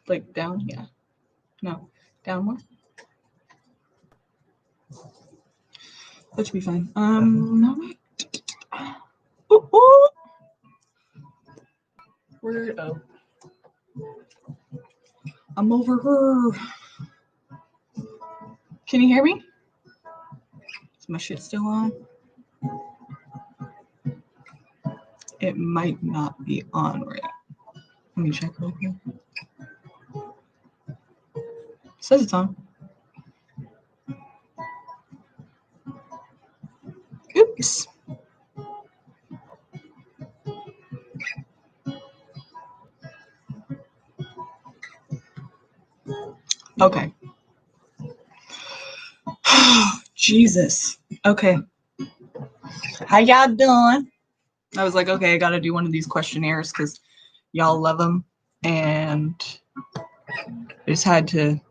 Like down? Yeah. No. Down more? That should be fine. Ooh, ooh. Where? Oh. I'm over her. Can you hear me? Is my shit still on? It might not be on right. Let me check real quick. It says it's on. Oops. Okay. Jesus. Okay. How y'all doing? I was like, okay, I gotta do one of these questionnaires because y'all love them, and I just had to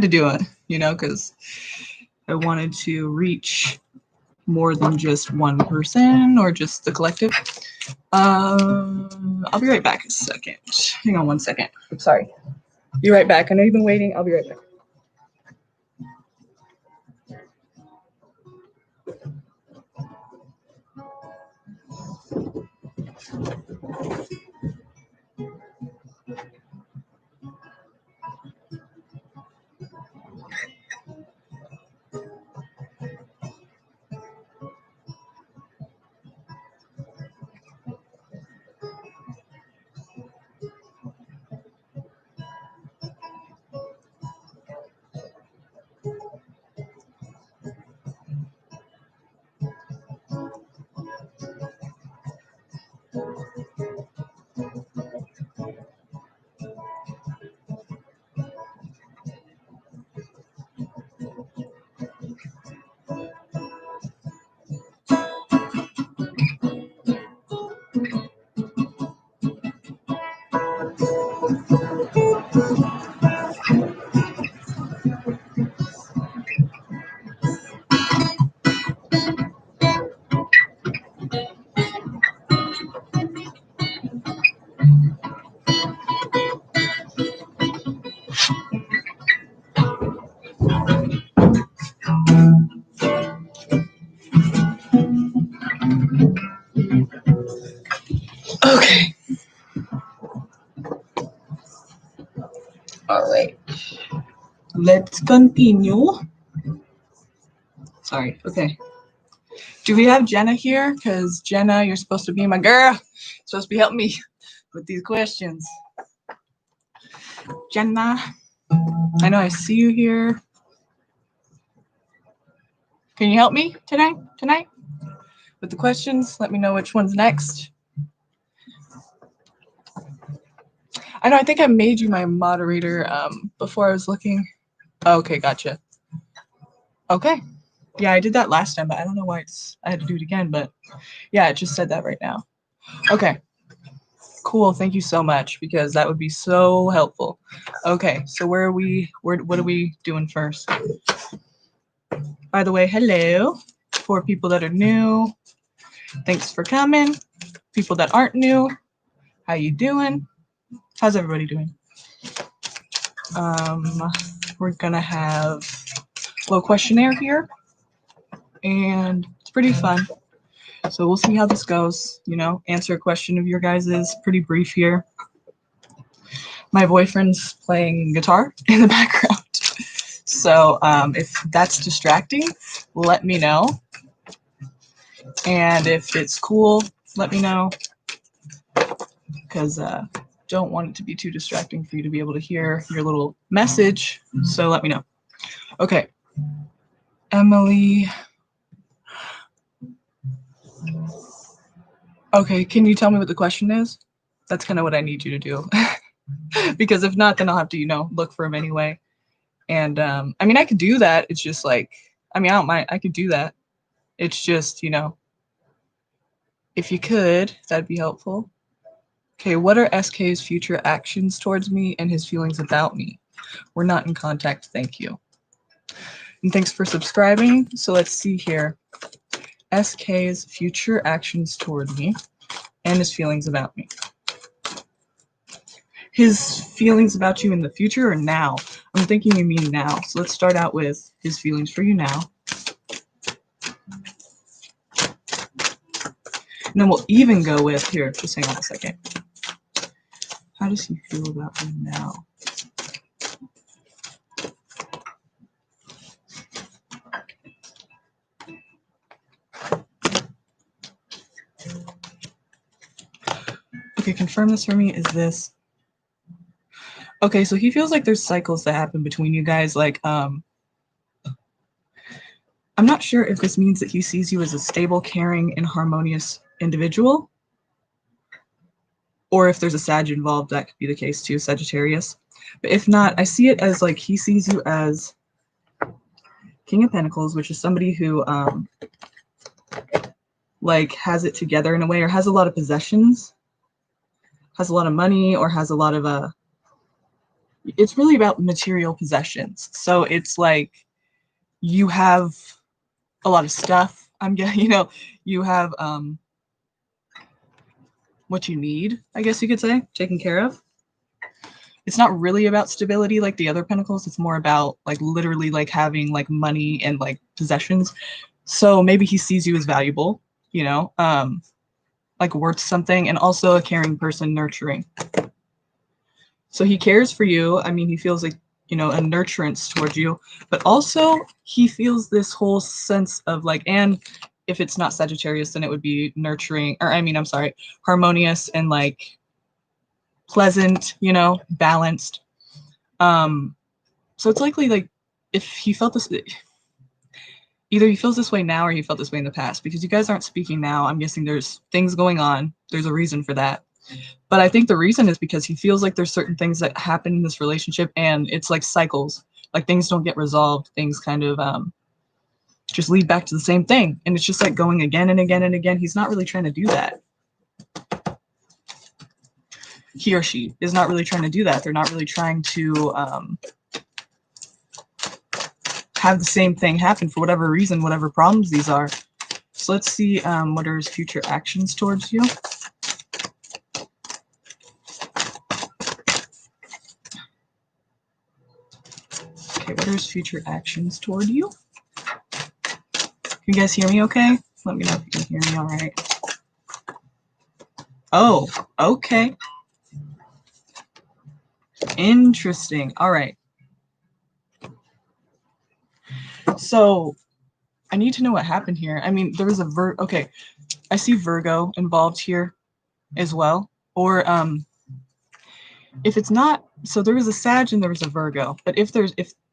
do it, because I wanted to reach more than just one person or just the collective. I'll be right back a second. Hang on one second. I'm sorry. Be right back. I know you've been waiting. I'll be right back. Okay. All right. Let's continue. Sorry. Okay. Do we have Jenna here? Because Jenna, you're supposed to be my girl. You're supposed to be helping me with these questions. Jenna, I know I see you here. Can you help me tonight with the questions? Let me know which one's next. I know, I think I made you my moderator before I was looking. Okay, gotcha. Okay. Yeah, I did that last time, but I don't know why I had to do it again, but yeah, it just said that right now. Okay. Cool, thank you so much, because that would be so helpful. Okay, so what are we doing first? By the way, hello. For people that are new, thanks for coming. People that aren't new, how you doing? How's everybody doing? We're gonna have a little questionnaire here, and it's pretty fun. So we'll see how this goes. Answer a question of your guys's. Pretty brief here. My boyfriend's playing guitar in the background. So if that's distracting, let me know. And if it's cool, let me know. Because don't want it to be too distracting for you to be able to hear your little message. So let me know. Okay. Emily. Okay, can you tell me what the question is? That's kind of what I need you to do. Because if not, then I'll have to, look for him anyway. And I mean, I could do that. It's just like, I don't mind. I could do that. It's just, if you could, that'd be helpful. Okay, what are SK's future actions towards me and his feelings about me? We're not in contact, thank you. And thanks for subscribing. So let's see here. SK's future actions toward me and his feelings about me. His feelings about you in the future or now? I'm thinking you mean now. So let's start out with his feelings for you now. And then we'll even go with, here, just hang on a second. How does he feel about you now? Okay, confirm this for me. Is this... Okay, so he feels like there's cycles that happen between you guys. Like, I'm not sure if this means that he sees you as a stable, caring, and harmonious individual, or if there's a Sag involved, that could be the case too, Sagittarius. But if not, I see it as like he sees you as King of Pentacles, which is somebody who like has it together in a way, or has a lot of possessions, has a lot of money, or has a lot of it's really about material possessions. So it's like you have a lot of stuff. I'm getting, you know, you have what you need, I guess you could say, taken care of. It's not really about stability like the other pentacles. It's more about like literally like having like money and like possessions. So maybe he sees you as valuable, you know, like worth something, and also a caring person, nurturing. So he cares for you. I mean, he feels like, you know, a nurturance towards you, but also he feels this whole sense of like, and if it's not Sagittarius, then it would be nurturing, or I mean, I'm sorry, harmonious and like pleasant, you know, balanced. So it's likely like if he felt this, either he feels this way now or he felt this way in the past, because you guys aren't speaking now. I'm guessing there's things going on. There's a reason for that. But I think the reason is because he feels like there's certain things that happen in this relationship, and it's like cycles. Like things don't get resolved. Things kind of just lead back to the same thing. And it's just like going again and again and again. He's not really trying to do that. He or she is not really trying to do that. They're not really trying to have the same thing happen for whatever reason, whatever problems these are. So let's see what are his future actions towards you. Okay, what are his future actions toward you? Can you guys hear me okay? Let me know if you can hear me all right. Oh, okay. Interesting. All right. So I need to know what happened here. I mean, there was a okay. I see Virgo involved here as well. Or if it's not, so there was a Sag and there was a Virgo. But if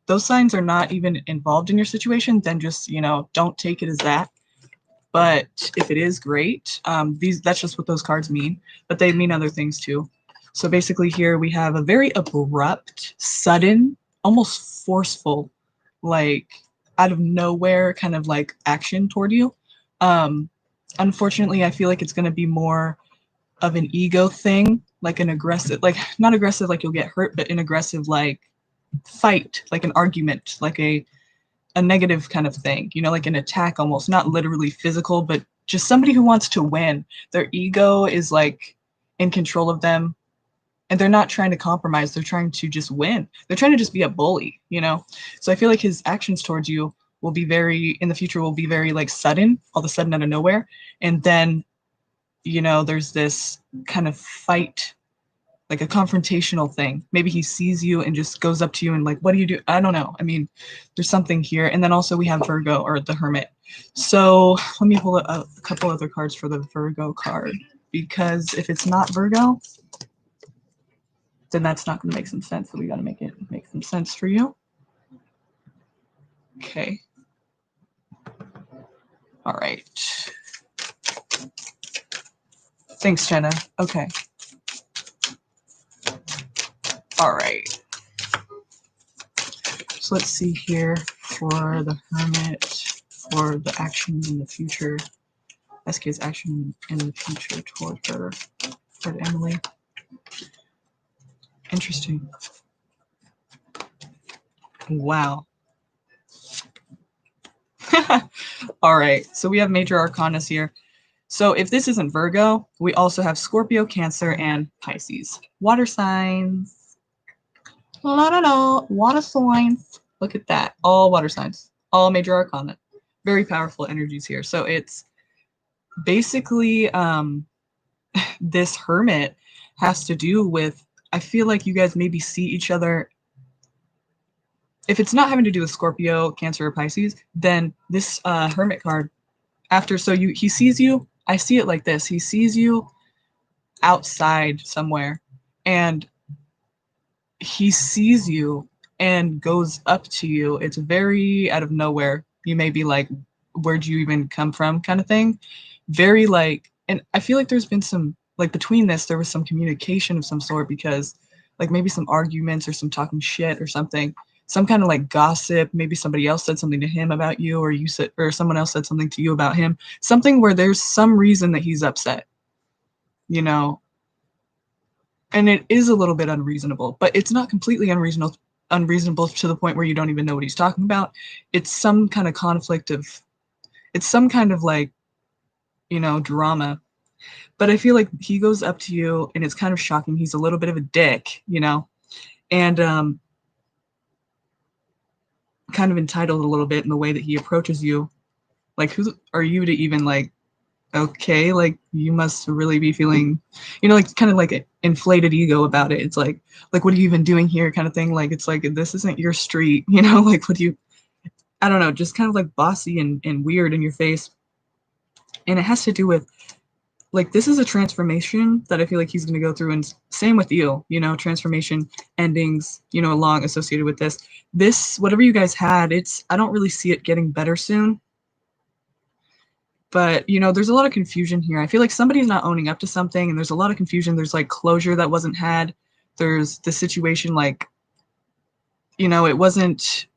those signs are not even involved in your situation, then just, you know, don't take it as that. But if it is, great. That's just what those cards mean, but they mean other things too. So basically here we have a very abrupt, sudden, almost forceful, like out of nowhere kind of like action toward you. Unfortunately, I feel like it's going to be more of an ego thing, like an aggressive, like not aggressive like you'll get hurt, but an aggressive like fight, like an argument, like a negative kind of thing, you know, like an attack almost, not literally physical, but just somebody who wants to win. Their ego is like in control of them, and they're not trying to compromise. They're trying to just win. They're trying to just be a bully, you know? So I feel like his actions towards you will be very, in the future, will be very like sudden, all of a sudden out of nowhere. And then, you know, there's this kind of fight, like a confrontational thing. Maybe he sees you and just goes up to you and like, what do you do? I don't know. I mean, there's something here. And then also we have Virgo, or the Hermit. So let me pull a couple other cards for the Virgo card, because if it's not Virgo, then that's not going to make some sense. So we got to make it make some sense for you. Okay. All right. Thanks, Jenna. Okay. All right. So let's see here for the Hermit, for the actions in the future. SK's action in the future toward her, toward Emily. Interesting. Wow. All right. So we have major arcanas here. So if this isn't Virgo, we also have Scorpio, Cancer, and Pisces. Water signs. La la la. Water signs. Look at that. All water signs. All major arcana. Very powerful energies here. So it's basically this hermit has to do with, I feel like you guys maybe see each other. If it's not having to do with Scorpio, Cancer, or Pisces, then this hermit card after, so he sees you. I see it like this. He sees you outside somewhere, and he sees you and goes up to you. It's very out of nowhere. You may be like, where'd you even come from, kind of thing. Very like, and I feel like there's been some, like between this, there was some communication of some sort, because like maybe some arguments or some talking shit or something, some kind of like gossip. Maybe somebody else said something to him about you, or you said, or someone else said something to you about him. Something where there's some reason that he's upset, you know, and it is a little bit unreasonable, but it's not completely unreasonable to the point where you don't even know what he's talking about. It's some kind of conflict of, it's some kind of like, you know, drama. But I feel like he goes up to you and it's kind of shocking. He's a little bit of a dick, you know, and kind of entitled a little bit in the way that he approaches you. Like, who are you to even like, okay, like you must really be feeling, you know, like kind of like an inflated ego about it. It's like what are you even doing here, kind of thing. Like, it's like, this isn't your street, you know, like what do you, I don't know, just kind of like bossy and weird in your face. And it has to do with, like, this is a transformation that I feel like he's going to go through, and same with you, you know, transformation endings, you know, along associated with this, whatever you guys had, it's, I don't really see it getting better soon. But, you know, there's a lot of confusion here. I feel like somebody's not owning up to something, and there's a lot of confusion. There's like closure that wasn't had. There's the situation, like, you know, it wasn't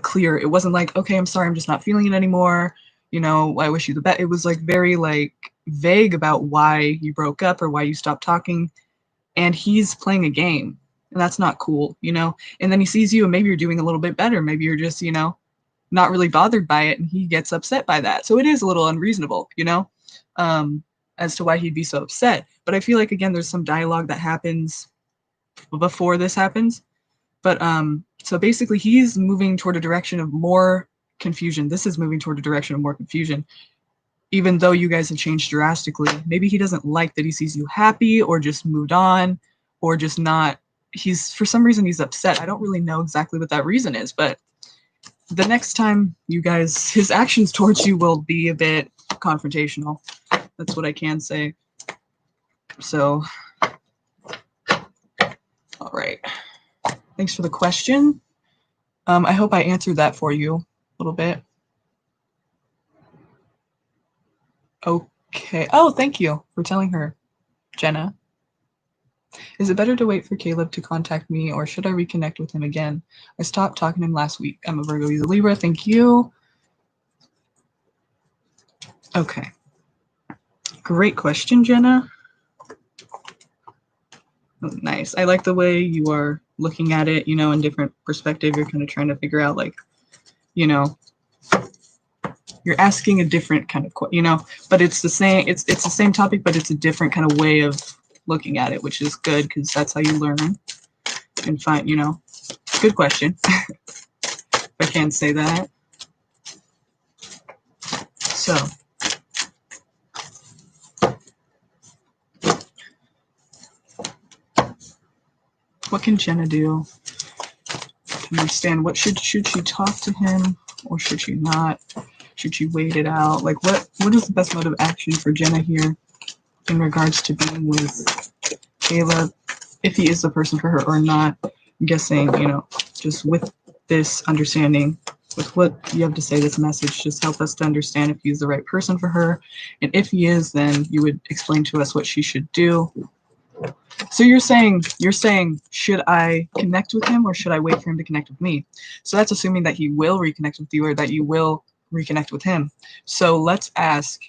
clear. It wasn't like, okay, I'm sorry, I'm just not feeling it anymore. You know, I wish you the best. It was like very like vague about why you broke up or why you stopped talking. And he's playing a game, and that's not cool, you know? And then he sees you, and maybe you're doing a little bit better. Maybe you're just, you know, not really bothered by it, and he gets upset by that. So it is a little unreasonable, you know, as to why he'd be so upset. But I feel like, again, there's some dialogue that happens before this happens. But so basically, he's moving toward a direction of more confusion. This is moving toward a direction of more confusion, even though you guys have changed drastically. Maybe he doesn't like that he sees you happy, or just moved on, or just not. He's, for some reason, he's upset. I don't really know exactly what that reason is, but the next time you guys, his actions towards you will be a bit confrontational. That's what I can say. So, all right. Thanks for the question. I hope I answered that for you a little bit. Okay. Oh, thank you for telling her, Jenna. Is it better to wait for Caleb to contact me, or should I reconnect with him again? I stopped talking to him last week. I'm a Virgo, he's a Libra. Thank you. Okay. Great question, Jenna. Oh, nice. I like the way you are looking at it, you know, in different perspective. You're kind of trying to figure out, like, you know, you're asking a different kind of, you know, but it's the same, it's the same topic, but it's a different kind of way of looking at it, which is good, because that's how you learn and find, you know, good question. If I can say that. So, what can Jenna do to understand? What should she talk to him, or should she not? Should she wait it out? Like, what is the best mode of action for Jenna here in regards to being with Caleb, if he is the person for her or not? I'm guessing, you know, just with this understanding, with what you have to say, this message, just help us to understand if he's the right person for her. And if he is, then you would explain to us what she should do. So you're saying, should I connect with him, or should I wait for him to connect with me? So that's assuming that he will reconnect with you, or that you will reconnect with him. So let's ask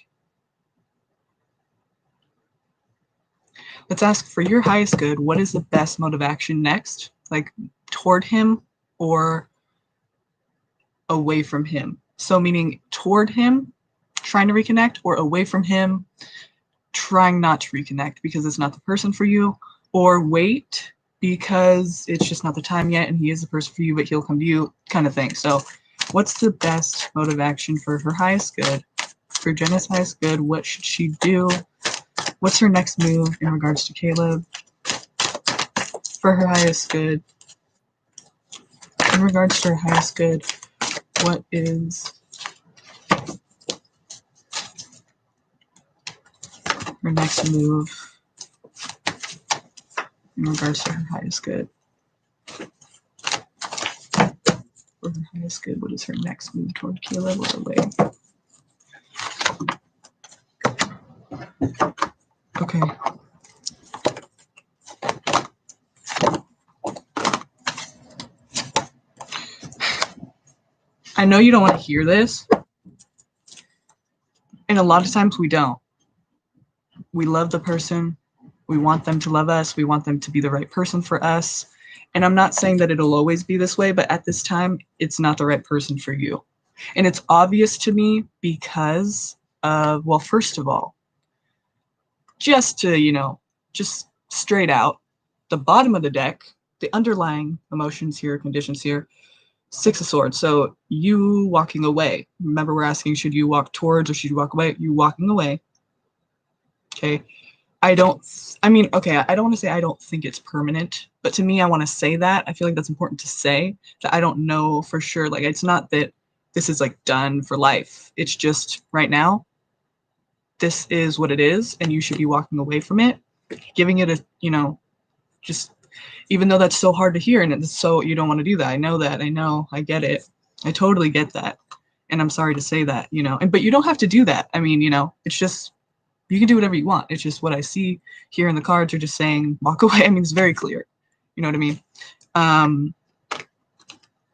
for your highest good, what is the best mode of action next? Like, toward him or away from him? So meaning toward him, trying to reconnect, or away from him, trying not to reconnect because it's not the person for you, or wait because it's just not the time yet and he is the person for you, but he'll come to you kind of thing. So what's the best mode of action for her highest good? For Jenna's highest good, what should she do? What's her next move in regards to Caleb? For her highest good. In regards to her highest good, what is her next move in regards to her highest good? For her highest good, what is her next move toward Caleb or away? Okay. I know you don't want to hear this, and a lot of times we don't. We love the person. We want them to love us. We want them to be the right person for us. And I'm not saying that it'll always be this way, but at this time, it's not the right person for you. And it's obvious to me because of, well, first of all, just to, just straight out, the bottom of the deck, the underlying emotions here, conditions here, Six of Swords. So you walking away. Remember, we're asking, should you walk towards or should you walk away? You walking away. Okay. I don't want to say I don't think it's permanent, but to me, I want to say that. I feel like that's important to say, that I don't know for sure. Like, it's not that this is like done for life. It's just right now, this is what it is, and you should be walking away from it, giving it a, just, even though that's so hard to hear and it's so, you don't want to do that. I know that. I know. I get it. I totally get that. And I'm sorry to say that, but you don't have to do that. I mean, it's just, you can do whatever you want. It's just what I see here in the cards are just saying walk away. I mean, it's very clear. You know what I mean?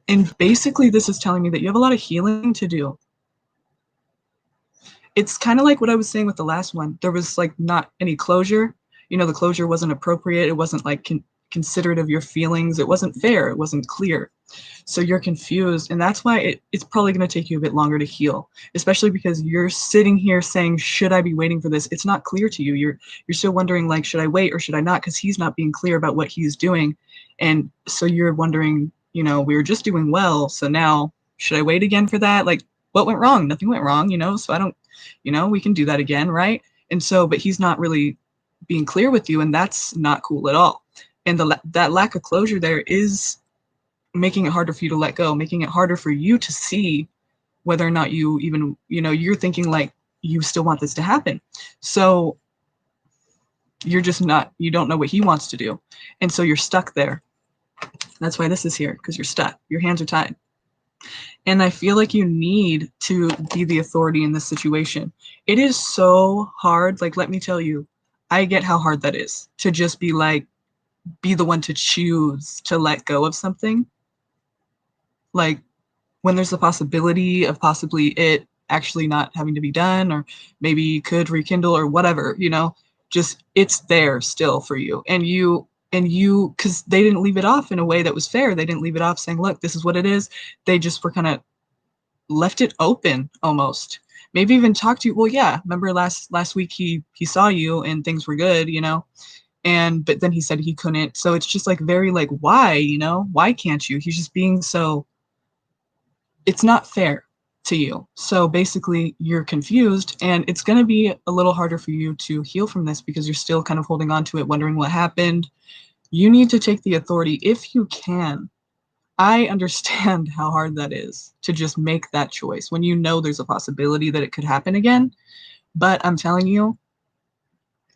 And basically this is telling me that you have a lot of healing to do. It's kind of like what I was saying with the last one. There was like not any closure. The closure wasn't appropriate. It wasn't like considerate of your feelings. It wasn't fair. It wasn't clear. So you're confused, and that's why it's probably going to take you a bit longer to heal, especially because you're sitting here saying, should I be waiting for this? It's not clear to you. You're still wondering, like, should I wait or should I not? Because he's not being clear about what he's doing. And so you're wondering, we were just doing well. So now should I wait again for that? Like, what went wrong? Nothing went wrong, so I don't, we can do that again. Right. And so, but he's not really being clear with you, and that's not cool at all. And that lack of closure there is making it harder for you to let go, making it harder for you to see whether or not you even, you're thinking like you still want this to happen. So you're just not, you don't know what he wants to do. And so you're stuck there. That's why this is here, because you're stuck. Your hands are tied. And I feel like you need to be the authority in this situation. It is so hard. Like, let me tell you, I get how hard that is to just be like, be the one to choose to let go of something. Like, when there's the possibility of possibly it actually not having to be done, or maybe you could rekindle or whatever, just it's there still for you. And you, because they didn't leave it off in a way that was fair. They didn't leave it off saying, look, this is what it is. They just were kind of left it open almost. Maybe even talked to you. Well, yeah, remember last week he saw you and things were good, but then he said he couldn't. So it's just like very like, why, why can't you? He's just being so, it's not fair to you. So basically you're confused, and it's going to be a little harder for you to heal from this because you're still kind of holding on to it, wondering what happened. You need to take the authority if you can. I understand how hard that is to just make that choice when there's a possibility that it could happen again. But I'm telling you,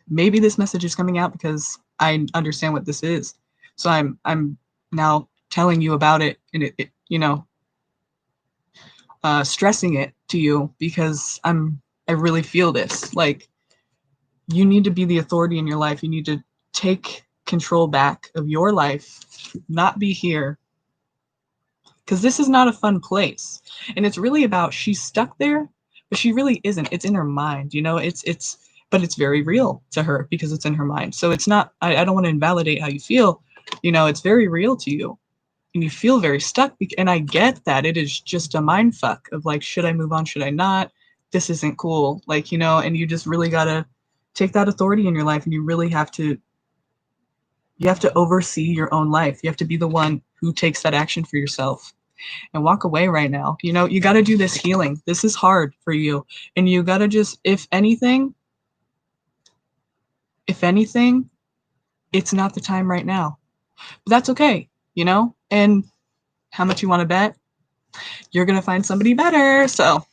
maybe this message is coming out because I understand what this is. So I'm now telling you about it, and it stressing it to you because I really feel this. Like, you need to be the authority in your life. You need to take control back of your life, not be here, because this is not a fun place. And it's really about, she's stuck there, but she really isn't. It's in her mind, but it's very real to her because it's in her mind. So it's not, I don't want to invalidate how you feel. It's very real to you. And you feel very stuck. And I get that it is just a mind fuck of like, should I move on? Should I not? This isn't cool. Like, and you just really got to take that authority in your life, and you really have to You have to oversee your own life. You have to be the one who takes that action for yourself and walk away right now. You know, you got to do this healing. This is hard for you. And you got to just, if anything, it's not the time right now. But that's okay, you know? And how much you want to bet? You're going to find somebody better. So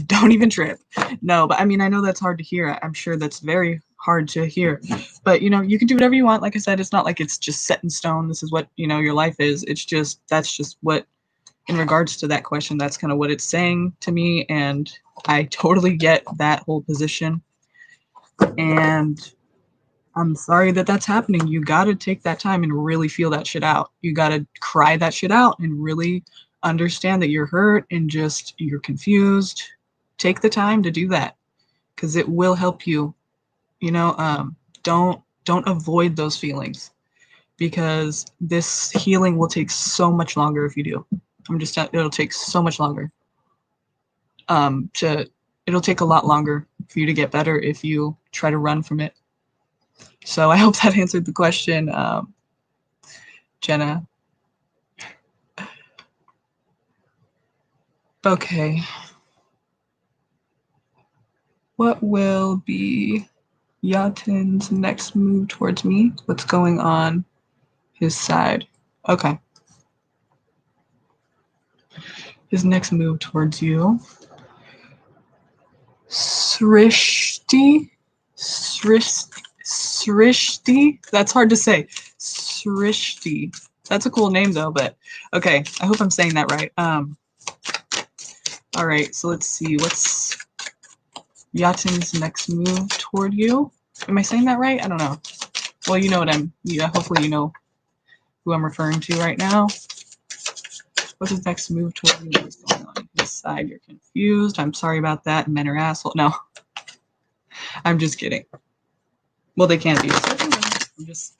don't even trip. No, but I mean, I know that's hard to hear. I'm sure that's very hard to hear. But, you know, you can do whatever you want. Like I said, it's not like it's just set in stone. This is what, you know, your life is. It's just, that's just what, in regards to that question, that's kind of what it's saying to me. And I totally get that whole position. And I'm sorry that that's happening. You got to take that time and really feel that shit out. You got to cry that shit out and really understand that you're hurt and just you're confused. Take the time to do that because it will help you. You know, don't avoid those feelings because this healing will take so much longer if you do. It'll take so much longer. It'll take a lot longer for you to get better if you try to run from it. So I hope that answered the question, Jenna. Okay. What will be Yatin's next move towards me? What's going on his side? Okay. His next move towards you. Srishti? That's hard to say. Srishti. That's a cool name though, but okay. I hope I'm saying that right. All right, so let's see. What's Yatin's next move toward you? Am I saying that right? I don't know. Well, you know what hopefully you know who I'm referring to right now. What's his next move toward you? What's going on his side? You're confused. I'm sorry about that. Men are assholes. No. I'm just kidding. Well, they can't be. I'm just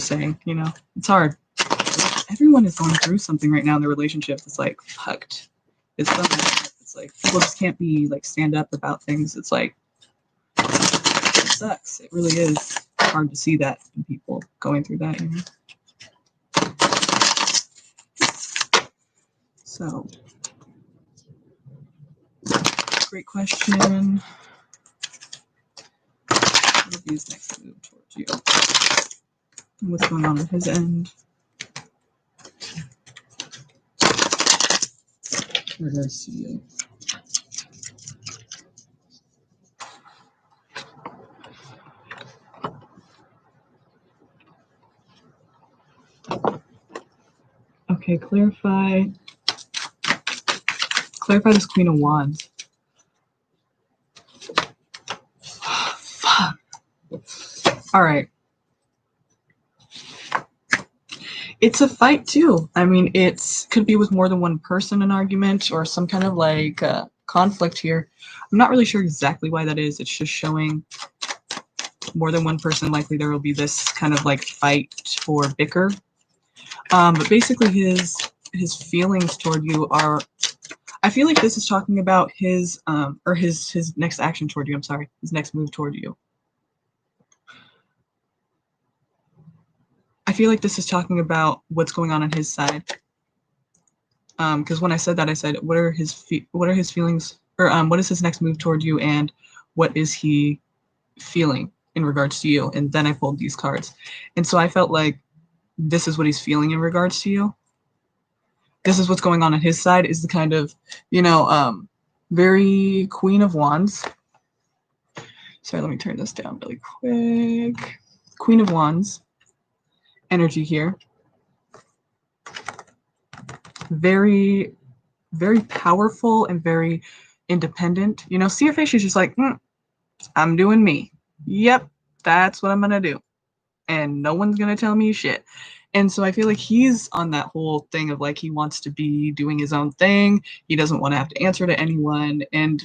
saying, you know, it's hard. Everyone is going through something right now in their relationship that's like fucked. It's something. It's like people just can't be like stand up about things. It's like it sucks. It really is hard to see that in people going through that, you know. So, great question. What will be his next move towards you? And what's going on his end? Where do I see you? Okay, clarify this Queen of Wands. Fuck. All right. It's a fight too. I mean, could be with more than one person, an argument or some kind of like conflict here. I'm not really sure exactly why that is. It's just showing more than one person. Likely there will be this kind of like fight or bicker. But basically his feelings toward you are, I feel like this is talking about his next action toward you. I'm sorry, his next move toward you. I feel like this is talking about what's going on his side. Because when I said that, I said, what are his feelings, or what is his next move toward you, and what is he feeling in regards to you? And then I pulled these cards, and so I felt like this is what he's feeling in regards to you. This is what's going on his side. Is the kind of, you know, very Queen of Wands. Sorry, let me turn this down really quick. Queen of Wands energy here. Very, very powerful and very independent. You know, see her face, she's just like, I'm doing me. Yep, that's what I'm gonna do. And no one's gonna tell me shit. And so I feel like he's on that whole thing of like he wants to be doing his own thing. He doesn't want to have to answer to anyone, and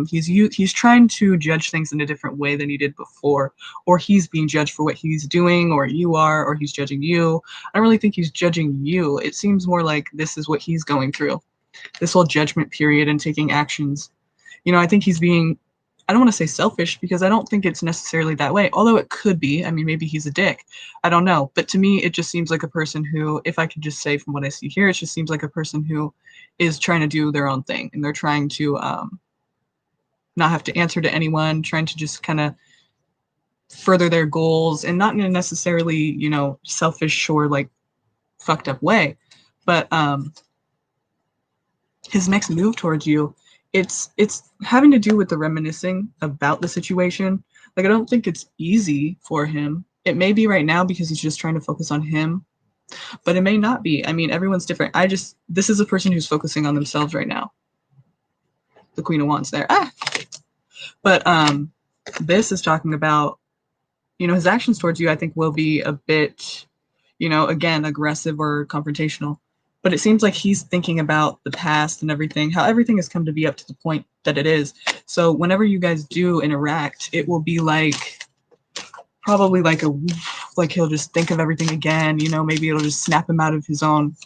he's trying to judge things in a different way than he did before, or he's being judged for what he's doing, or you are, or he's judging you. I don't really think he's judging you. It seems more like this is what he's going through, this whole judgment period and taking actions. You know, I think he's being I don't want to say selfish because I don't think it's necessarily that way, although it could be. I mean, maybe he's a dick. I don't know. But to me, it just seems like a person who, if I could just say from what I see here, it just seems like a person who is trying to do their own thing and they're trying to not have to answer to anyone, trying to just kind of further their goals and not in a necessarily, selfish or like fucked up way. But his next move towards you, it's having to do with the reminiscing about the situation. Like I don't think it's easy for him. It may be right now because he's just trying to focus on him, but it may not be. I mean, everyone's different. This is a person who's focusing on themselves right now. The Queen of Wands there. But this is talking about, his actions towards you, I think will be a bit, again, aggressive or confrontational. But it seems like he's thinking about the past and everything, how everything has come to be up to the point that it is. So whenever you guys do interact, it will be like, probably like he'll just think of everything again, maybe it'll just snap him out of his own,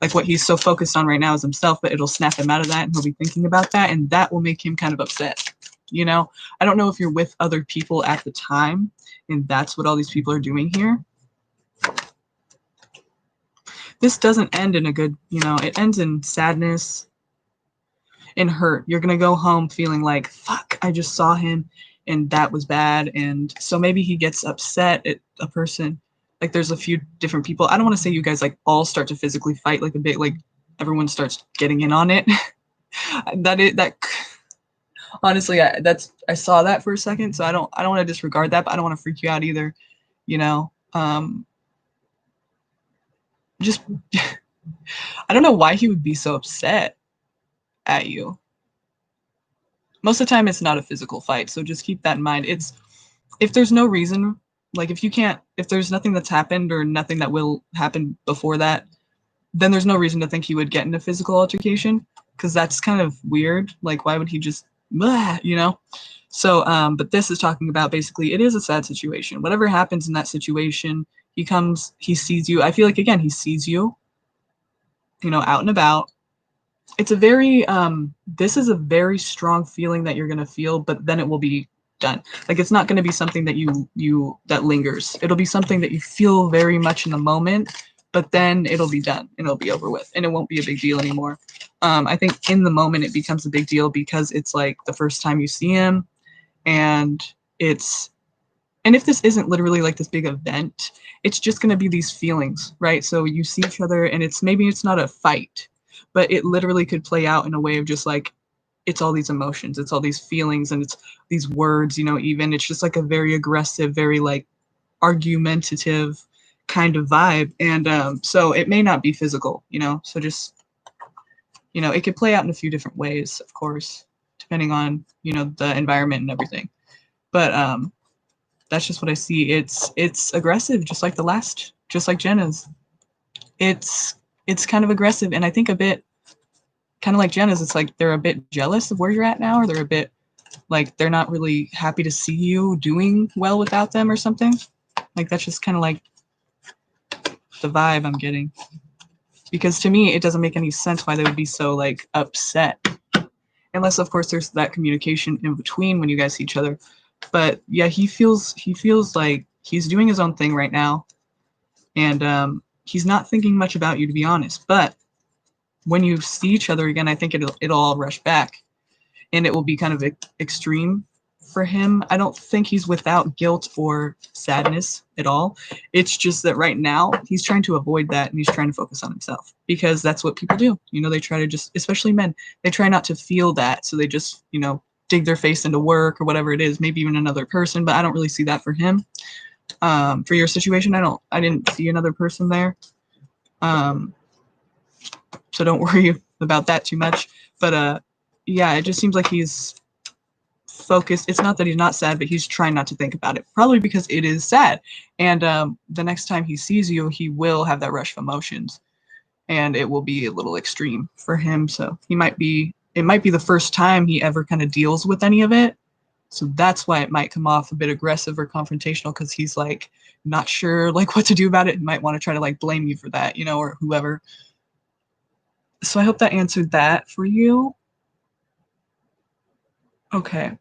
like what he's so focused on right now is himself, but it'll snap him out of that and he'll be thinking about that and that will make him kind of upset. I don't know if you're with other people at the time and that's what all these people are doing here. This doesn't end in a good, it ends in sadness and hurt. You're going to go home feeling like, fuck, I just saw him and that was bad. And so maybe he gets upset at a person. Like there's a few different people. I don't want to say you guys like all start to physically fight like a bit, like everyone starts getting in on it. Honestly, I saw that for a second. So I don't want to disregard that, but I don't want to freak you out either. Just I don't know why he would be so upset at you. Most of the time it's not a physical fight, so just keep that in mind. It's if there's no reason, like if there's nothing that's happened or nothing that will happen before that, then there's no reason to think he would get in a physical altercation because that's kind of weird. Like why would he just So but this is talking about basically it is a sad situation. Whatever happens in that situation, he sees you. I feel like again he sees you, out and about. It's a very this is a very strong feeling that you're going to feel, but then it will be done. Like it's not going to be something that you that lingers. It'll be something that you feel very much in the moment, but then it'll be done and it'll be over with and it won't be a big deal anymore. I think in the moment it becomes a big deal because it's like the first time you see him and if this isn't literally like this big event, it's just going to be these feelings, right? So you see each other and maybe it's not a fight, but it literally could play out in a way of just like, it's all these emotions, it's all these feelings and it's these words, even it's just like a very aggressive, very like argumentative kind of vibe. And so it may not be physical, so just, it could play out in a few different ways, of course, depending on, the environment and everything. But that's just what I see. It's aggressive, just like Jenna's. It's kind of aggressive, and I think a bit kind of like Jenna's. It's like they're a bit jealous of where you're at now, or they're a bit like they're not really happy to see you doing well without them or something. Like that's just kind of like the vibe I'm getting. Because to me, it doesn't make any sense why they would be so like upset, unless of course there's that communication in between when you guys see each other. But yeah, he feels like he's doing his own thing right now, and he's not thinking much about you, to be honest. But when you see each other again, I think it'll all rush back, and it will be kind of extreme for him. I don't think he's without guilt or sadness at all. It's just that right now he's trying to avoid that, and he's trying to focus on himself because that's what people do. They try to just, especially men, they try not to feel that, so they just dig their face into work or whatever it is, maybe even another person, but I don't really see that for him. For your situation, I didn't see another person there. So don't worry about that too much. But yeah, it just seems like he's focused. It's not that he's not sad, but he's trying not to think about it, probably because it is sad. And the next time he sees you, he will have that rush of emotions and it will be a little extreme for him. So it might be the first time he ever kind of deals with any of it. So that's why it might come off a bit aggressive or confrontational, because he's like not sure like what to do about it. He might want to try to like blame you for that, or whoever. So I hope that answered that for you. Okay.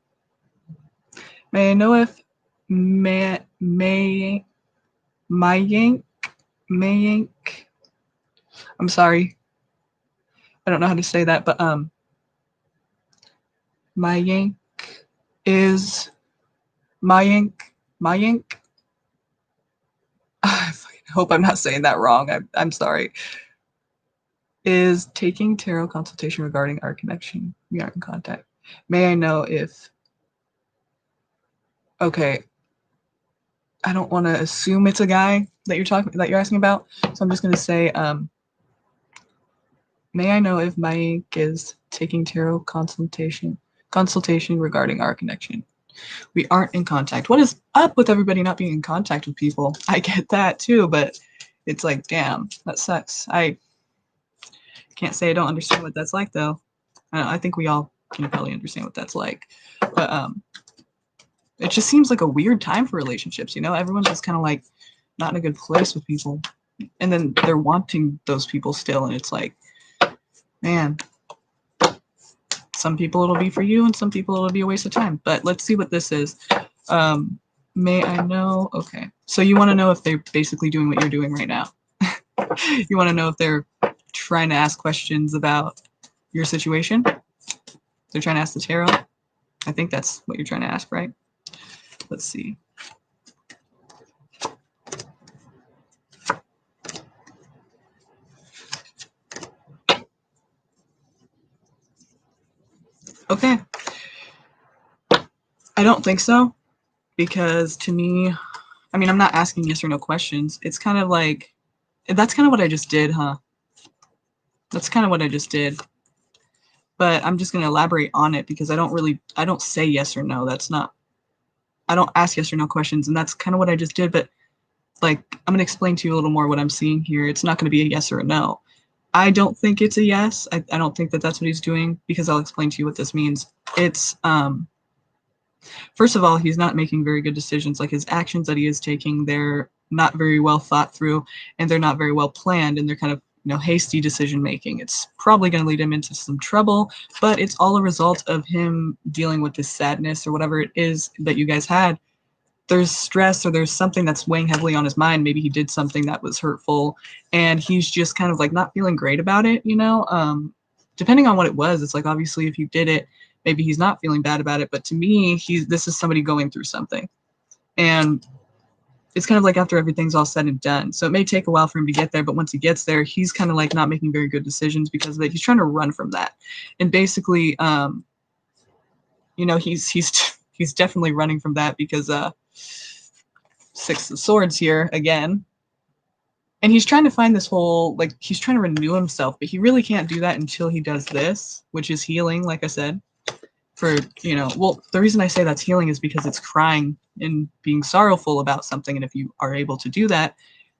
May I know if May Mayank Mayank, I'm sorry, I don't know how to say that, but Mayank is Mayank Mayank. I hope I'm not saying that wrong. I'm sorry. Is taking tarot consultation regarding our connection. We aren't in contact. May I know if, okay, I don't want to assume it's a guy that you're asking about, so I'm just going to say, may I know if Mike is taking tarot consultation regarding our connection. We aren't in contact. What is up with everybody not being in contact with people? I get that too, but it's like, damn, that sucks. I can't say I don't understand what that's like though. I think we all can probably understand what that's like, but it just seems like a weird time for relationships. You know, everyone's just kind of like not in a good place with people, and then they're wanting those people still, and it's like, man, some people it'll be for you, and some people it'll be a waste of time. But let's see what this is. May I know? Okay, so you want to know if they're basically doing what you're doing right now. You want to know if they're trying to ask questions about your situation. They're trying to ask the tarot. I think that's what you're trying to ask, right? Let's see. Okay. I don't think so, because to me, I mean, I'm not asking yes or no questions. It's kind of like, that's kind of what I just did, huh? That's kind of what I just did. But I'm just going to elaborate on it because I don't say yes or no. I don't ask yes or no questions. And that's kind of what I just did. But like, I'm going to explain to you a little more what I'm seeing here. It's not going to be a yes or a no. I don't think it's a yes. I don't think that that's what he's doing, because I'll explain to you what this means. It's, first of all, he's not making very good decisions. Like, his actions that he is taking, they're not very well thought through, and they're not very well planned, and they're kind of, hasty decision making. It's probably going to lead him into some trouble, but it's all a result of him dealing with this sadness or whatever it is that you guys had. There's stress, or there's something that's weighing heavily on his mind. Maybe he did something that was hurtful, and he's just kind of like not feeling great about it, depending on what it was. It's like, obviously, if you did it, maybe he's not feeling bad about it, but to me, this is somebody going through something, and it's kind of like after everything's all said and done. So it may take a while for him to get there, but once he gets there, he's kind of like not making very good decisions because of it. He's trying to run from that, and basically, he's definitely running from that because Six of Swords here again. And he's trying to find this whole, like, he's trying to renew himself, but he really can't do that until he does this, which is healing, like I said. Well, the reason I say that's healing is because it's crying and being sorrowful about something. And if you are able to do that,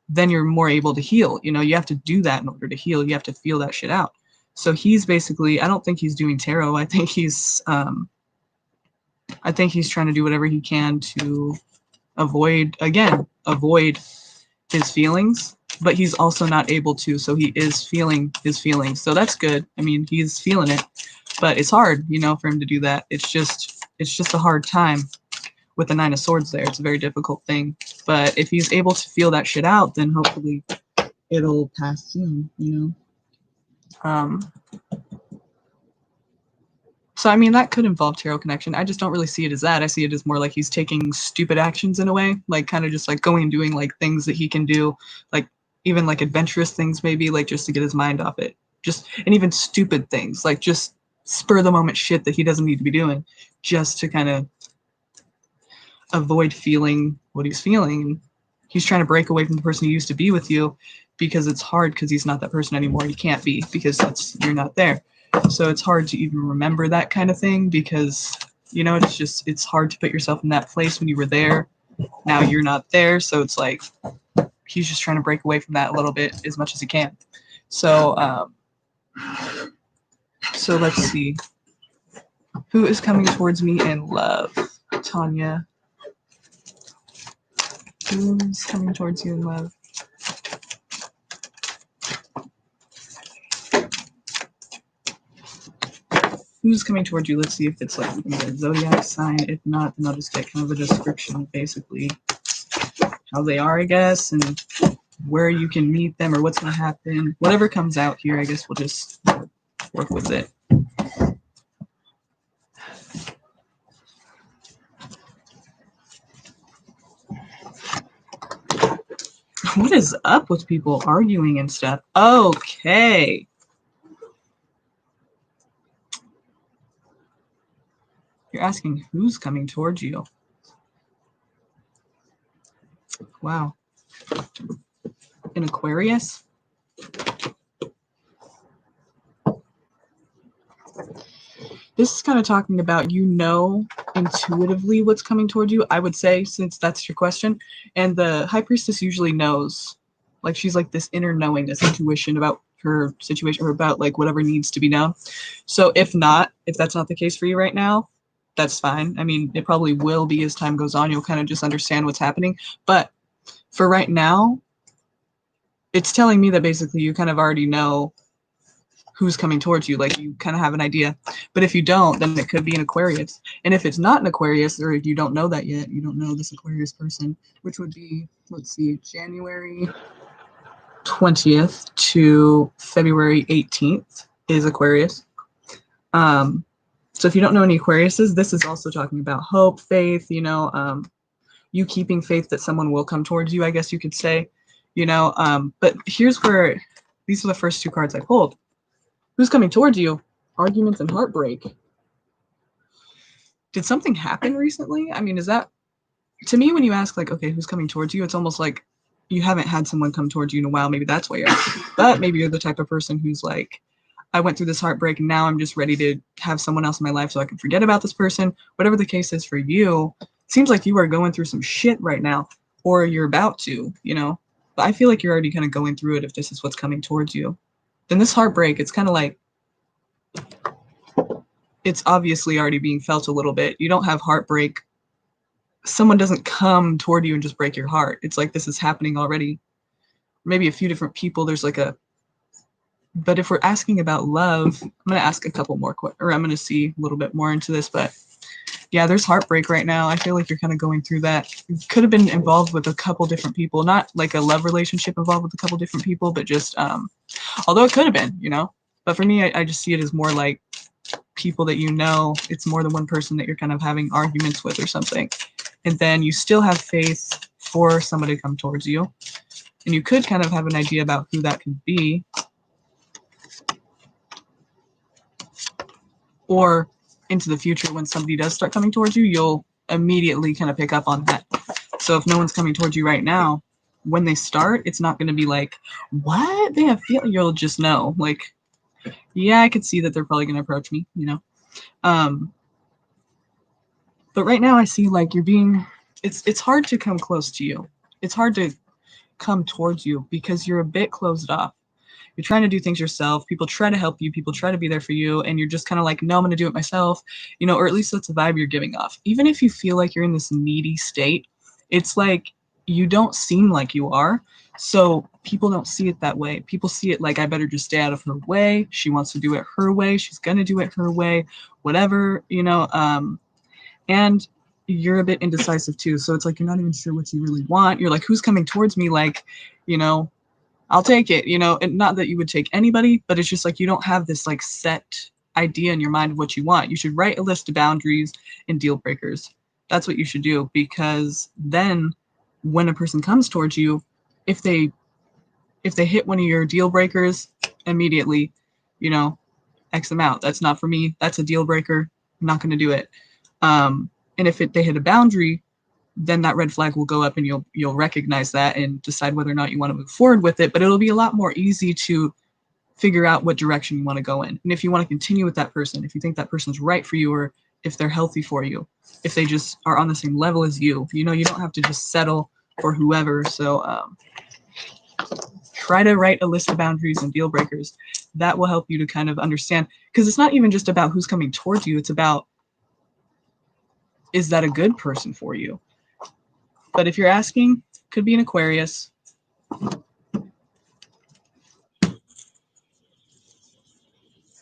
then you're more able to heal. You have to do that in order to heal. You have to feel that shit out. So he's basically, I don't think he's doing tarot. I think he's trying to do whatever he can to avoid his feelings, but he's also not able to, so he is feeling his feelings. So that's good. I mean, he's feeling it, but it's hard, for him to do that. It's just a hard time with the Nine of Swords there. It's a very difficult thing. But if he's able to feel that shit out, then hopefully it'll pass soon, So, I mean, that could involve tarot connection. I just don't really see it as that. I see it as more like he's taking stupid actions in a way, like kind of just like going and doing like things that he can do, like even like adventurous things maybe, like just to get his mind off it. And even stupid things, like just spur of the moment shit that he doesn't need to be doing, just to kind of avoid feeling what he's feeling. He's trying to break away from the person he used to be with you because it's hard, because he's not that person anymore. He can't be, because you're not there. So it's hard to even remember that kind of thing, because it's hard to put yourself in that place when you were there. Now you're not there, so it's like he's just trying to break away from that a little bit as much as he can. So let's see, who is coming towards me in love? Tanya, who's coming towards you in love? who's coming towards you. Let's see if it's like a zodiac sign. If not, then I'll just get kind of a description, basically how they are, I guess, and where you can meet them or what's going to happen. Whatever comes out here, I guess we'll just work with it. What is up with people arguing and stuff? Okay. You're asking who's coming towards you. Wow. An Aquarius? This is kind of talking about, you know, intuitively what's coming towards you, I would say, since that's your question. And the High Priestess usually knows. Like, she's like this inner knowing, this intuition about her situation or about like whatever needs to be known. So if that's not the case for you right now, that's fine. I mean, it probably will be as time goes on. You'll kind of just understand what's happening. But for right now, it's telling me that basically you kind of already know who's coming towards you. Like, you kind of have an idea. But if you don't, then it could be an Aquarius. And if it's not an Aquarius, or if you don't know that yet, you don't know this Aquarius person, which would be, let's see, January 20th to February 18th is Aquarius. So if you don't know any Aquariuses, this is also talking about hope, faith, you know, you keeping faith that someone will come towards you, I guess you could say, you know. But here's where, these are the first two cards I pulled. Who's coming towards you? Arguments and heartbreak. Did something happen recently? I mean, is that, to me, when you ask like, okay, who's coming towards you, it's almost like you haven't had someone come towards you in a while. Maybe that's why you're asking. But maybe you're the type of person who's like, I went through this heartbreak and now I'm just ready to have someone else in my life so I can forget about this person. Whatever the case is for you, it seems like you are going through some shit right now, or you're about to, you know. But I feel like you're already kind of going through it if this is what's coming towards you. Then this heartbreak, it's kind of like, it's obviously already being felt a little bit. You don't have heartbreak. Someone doesn't come toward you and just break your heart. It's like this is happening already. Maybe a few different people. There's like a, but if we're asking about love, I'm going to ask a couple more, or I'm going to see a little bit more into this, but yeah, there's heartbreak right now. I feel like you're kind of going through that. You could have been involved with a couple different people, not like a love relationship involved with a couple different people, but just, although it could have been, you know, but for me, I just see it as more like people that you know. It's more than one person that you're kind of having arguments with or something. And then you still have faith for somebody to come towards you. And you could kind of have an idea about who that could be. Or into the future, when somebody does start coming towards you, you'll immediately kind of pick up on that. So if no one's coming towards you right now, when they start, it's not going to be like, what? They have feeling. You'll just know, like, yeah, I could see that they're probably going to approach me, you know. But right now I see like you're being, it's hard to come close to you. It's hard to come towards you because you're a bit closed off. You're trying to do things yourself. People try to help you. People try to be there for you. And you're just kind of like, no, I'm going to do it myself, you know, or at least that's the vibe you're giving off. Even if you feel like you're in this needy state, it's like you don't seem like you are. So people don't see it that way. People see it like, I better just stay out of her way. She wants to do it her way. She's going to do it her way, whatever, you know. And you're a bit indecisive too. So it's like, you're not even sure what you really want. You're like, who's coming towards me? Like, you know, I'll take it, you know, and not that you would take anybody, but it's just like you don't have this like set idea in your mind of what you want. You should write a list of boundaries and deal breakers. That's what you should do, because then when a person comes towards you, if they hit one of your deal breakers, immediately, you know, X them out. That's not for me. That's a deal breaker. I'm not going to do it. And if they hit a boundary, then that red flag will go up and you'll recognize that and decide whether or not you want to move forward with it. But it'll be a lot more easy to figure out what direction you want to go in. And if you want to continue with that person, if you think that person's right for you, or if they're healthy for you, if they just are on the same level as you, you know, you don't have to just settle for whoever. So try to write a list of boundaries and deal breakers. That will help you to kind of understand, because it's not even just about who's coming towards you. It's about, is that a good person for you? But if you're asking, could be an Aquarius.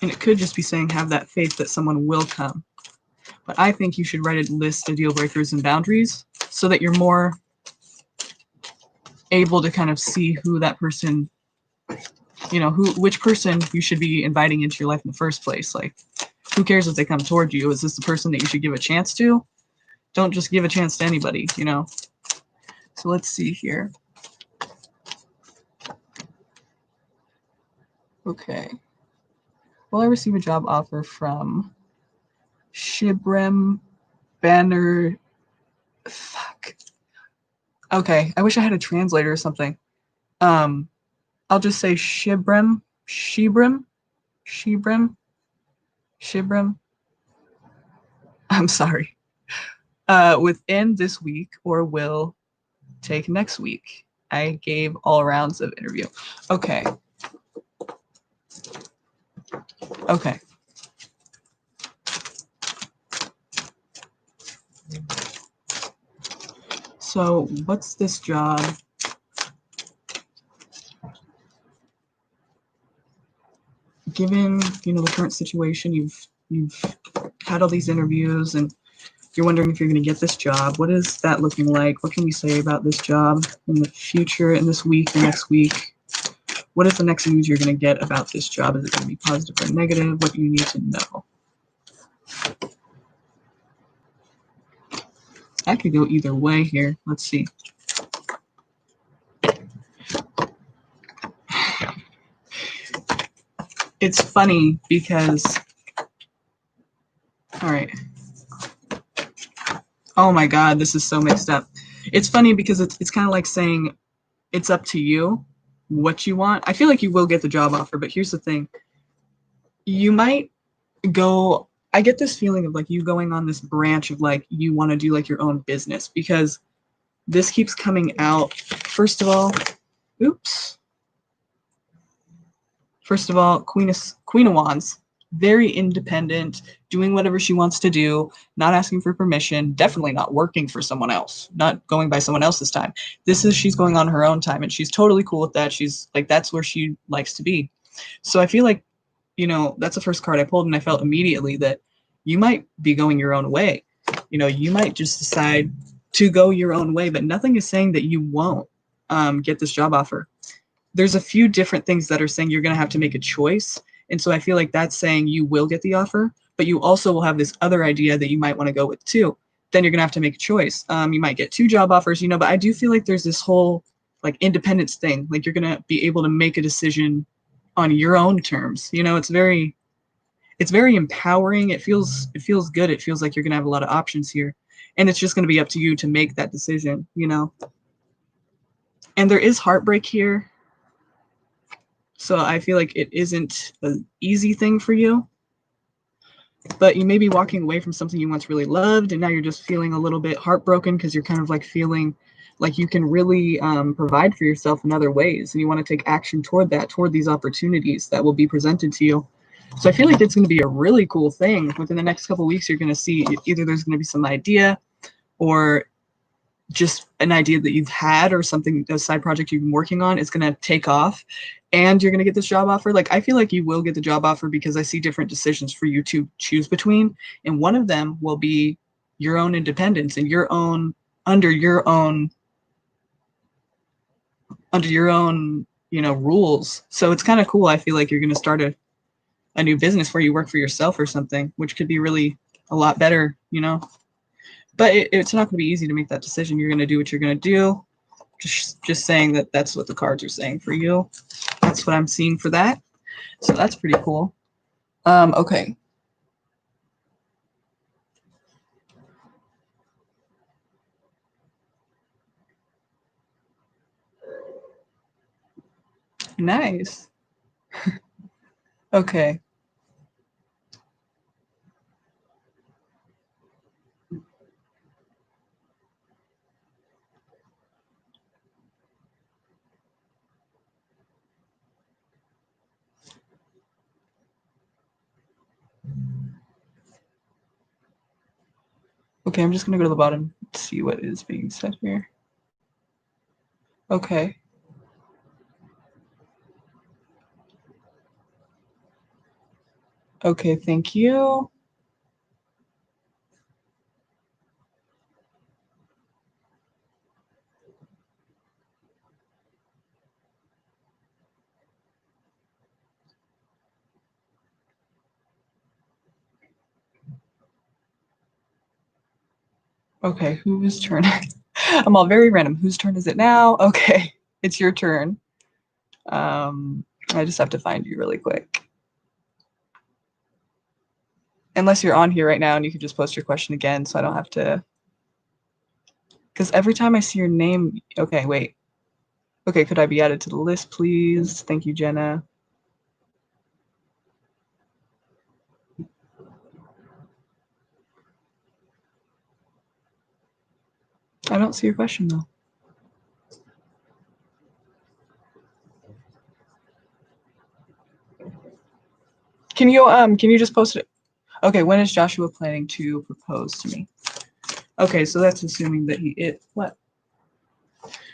And it could just be saying have that faith that someone will come. But I think you should write a list of deal breakers and boundaries so that you're more able to kind of see who that person, which person you should be inviting into your life in the first place. Like, who cares if they come toward you? Is this the person that you should give a chance to? Don't just give a chance to anybody, So let's see here. Okay. Will I receive a job offer from Shibrem Banner? Fuck. Okay, I wish I had a translator or something. I'll just say Shibrem. I'm sorry. Within this week or will take next week. I gave all rounds of interview. Okay. Okay. So what's this job? Given, the current situation, you've had all these interviews and you're wondering if you're going to get this job. What is that looking like? What can we say about this job in the future, in this week or next week? What is the next news you're going to get about this job? Is it going to be positive or negative? What do you need to know? I could go either way here. Let's see. It's funny because, all right. Oh my God, this is so mixed up. It's funny because it's kind of like saying it's up to you what you want. I feel like you will get the job offer, but here's the thing. You might go, I get this feeling of like you going on this branch of like you want to do like your own business because this keeps coming out. First of all, Queen of Wands, very independent, doing whatever she wants to do, not asking for permission, definitely not working for someone else, not going by someone else's time. She's going on her own time and she's totally cool with that. She's like, that's where she likes to be. So I feel like, that's the first card I pulled and I felt immediately that you might be going your own way. You might just decide to go your own way, but nothing is saying that you won't get this job offer. There's a few different things that are saying you're going to have to make a choice. And so I feel like that's saying you will get the offer, but you also will have this other idea that you might want to go with too. Then you're going to have to make a choice. You might get 2 job offers, but I do feel like there's this whole like independence thing. Like you're going to be able to make a decision on your own terms. It's very empowering. It feels good. It feels like you're going to have a lot of options here. And it's just going to be up to you to make that decision, And there is heartbreak here. So I feel like it isn't an easy thing for you, but you may be walking away from something you once really loved, and now you're just feeling a little bit heartbroken because you're kind of like feeling like you can really provide for yourself in other ways, and you want to take action toward these opportunities that will be presented to you. So I feel like it's going to be a really cool thing. Within the next couple of weeks, you're going to see either there's going to be some idea or just an idea that you've had or something, a side project you've been working on is going to take off and you're going to get this job offer. Like, I feel like you will get the job offer because I see different decisions for you to choose between. And one of them will be your own independence and under your own, rules. So it's kind of cool. I feel like you're going to start a new business where you work for yourself or something, which could be really a lot better, But it's not going to be easy to make that decision. You're going to do what you're going to do. Just saying that that's what the cards are saying for you. That's what I'm seeing for that. So that's pretty cool. Okay. Nice. Okay. Okay, I'm just going to go to the bottom and see what is being said here. Okay. Okay, thank you. Okay, whose turn? I'm all very random. Whose turn is it now? Okay, it's your turn. I just have to find you really quick. Unless you're on here right now and you can just post your question again so I don't have to. Because every time I see your name. Okay, wait. Okay, could I be added to the list, please? Thank you, Jenna. I don't see your question though. Can you just post it? Okay, when is Joshua planning to propose to me? Okay, so that's assuming that what?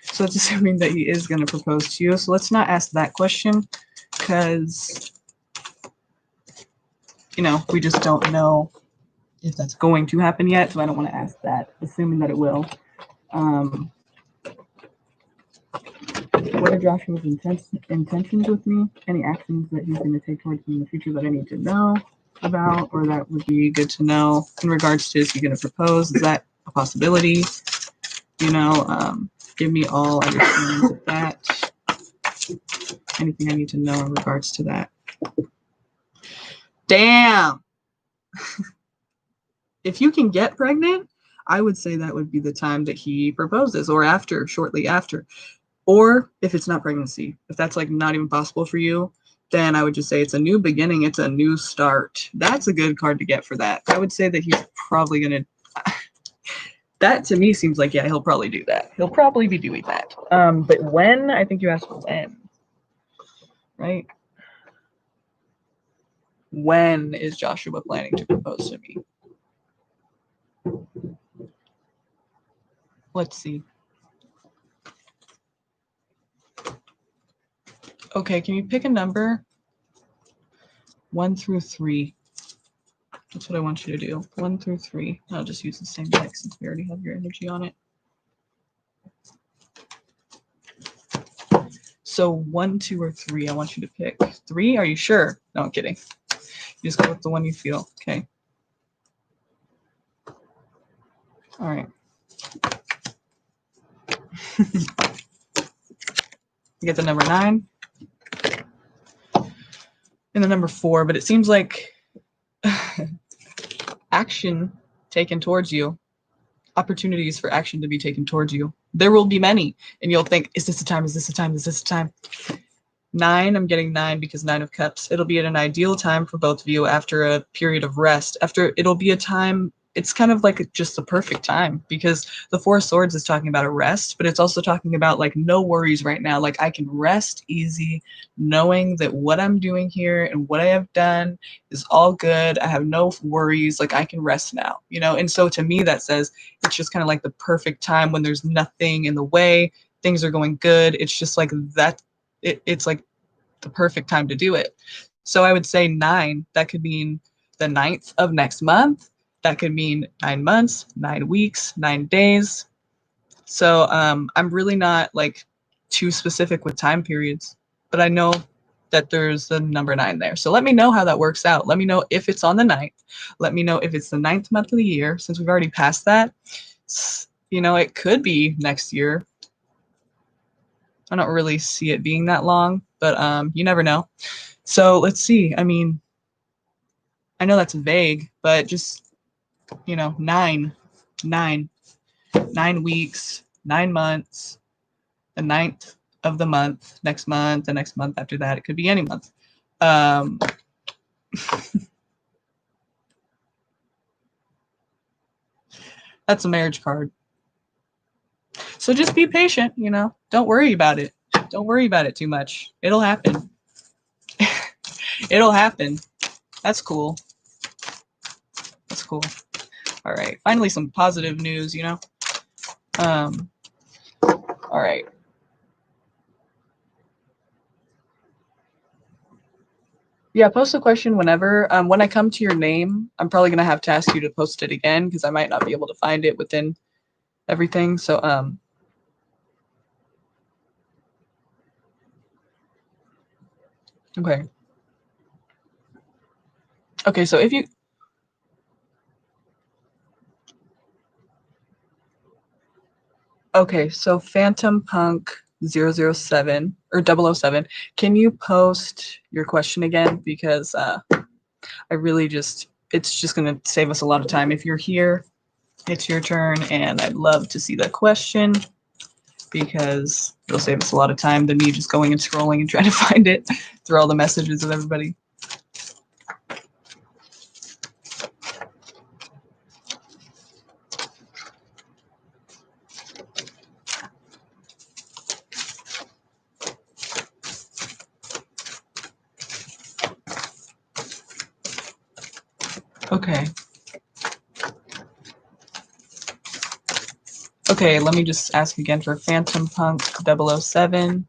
So that's assuming that he is going to propose to you. So let's not ask that question because we just don't know if that's going to happen yet. So I don't want to ask that, assuming that it will. What are Joshua's intentions with me? Any actions that he's going to take towards me in the future that I need to know about, or that would be good to know in regards to, is he going to propose? Is that a possibility? Give me all understandings of that. Anything I need to know in regards to that. Damn. If you can get pregnant, I would say that would be the time that he proposes, or after, shortly after. Or if it's not pregnancy, if that's like not even possible for you, then I would just say it's a new beginning, it's a new start. That's a good card to get for that. I would say that he's probably gonna. That to me seems like, yeah, he'll probably do that. He'll probably be doing that. But when? I think you asked when, right? When is Joshua planning to propose to me? Let's see. Okay, can you pick a number? 1 through 3. That's what I want you to do. 1 through 3. I'll just use the same deck since we already have your energy on it. So 1, 2, or 3. I want you to pick 3. Are you sure? No, I'm kidding. You just go with the one you feel. Okay. All right. You get the number 9 and the number 4, but it seems like action taken towards you, opportunities for action to be taken towards you. There will be many, and you'll think, is this the time? Is this the time? Is this the time? 9, I'm getting 9 because 9 of Cups. It'll be at an ideal time for both of you after a period of rest. It'll be a time, it's kind of like just the perfect time because the 4 of Swords is talking about a rest, but it's also talking about like no worries right now. Like I can rest easy knowing that what I'm doing here and what I have done is all good. I have no worries. Like I can rest now, And so to me, that says it's just kind of like the perfect time when there's nothing in the way. Things are going good. It's just like that. It's like the perfect time to do it. So I would say 9. That could mean the 9th of next month. That could mean 9 months, 9 weeks, 9 days. So I'm really not like too specific with time periods, but I know that there's the number 9 there. So let me know how that works out. Let me know if it's on the 9th. Let me know if it's the 9th month of the year, since we've already passed that. It could be next year. I don't really see it being that long, but you never know. So let's see. I mean, I know that's vague, but just 9, 9 weeks, 9 months, the 9th of the month, next month, the next month after that. It could be any month. That's a marriage card. So just be patient, Don't worry about it. Don't worry about it too much. It'll happen. It'll happen. That's cool. That's cool. All right. Finally, some positive news, All right. Yeah, post a question whenever. When I come to your name, I'm probably gonna have to ask you to post it again because I might not be able to find it within everything. So okay. Okay, so if you okay, so Phantom Punk 007 or 007, can you post your question again? Because I really just it's just gonna save us a lot of time. If you're here, it's your turn, and I'd love to see the question because it'll save us a lot of time than me just going and scrolling and trying to find it through all the messages of everybody. Okay. Okay, let me just ask again for Phantom Punk 007.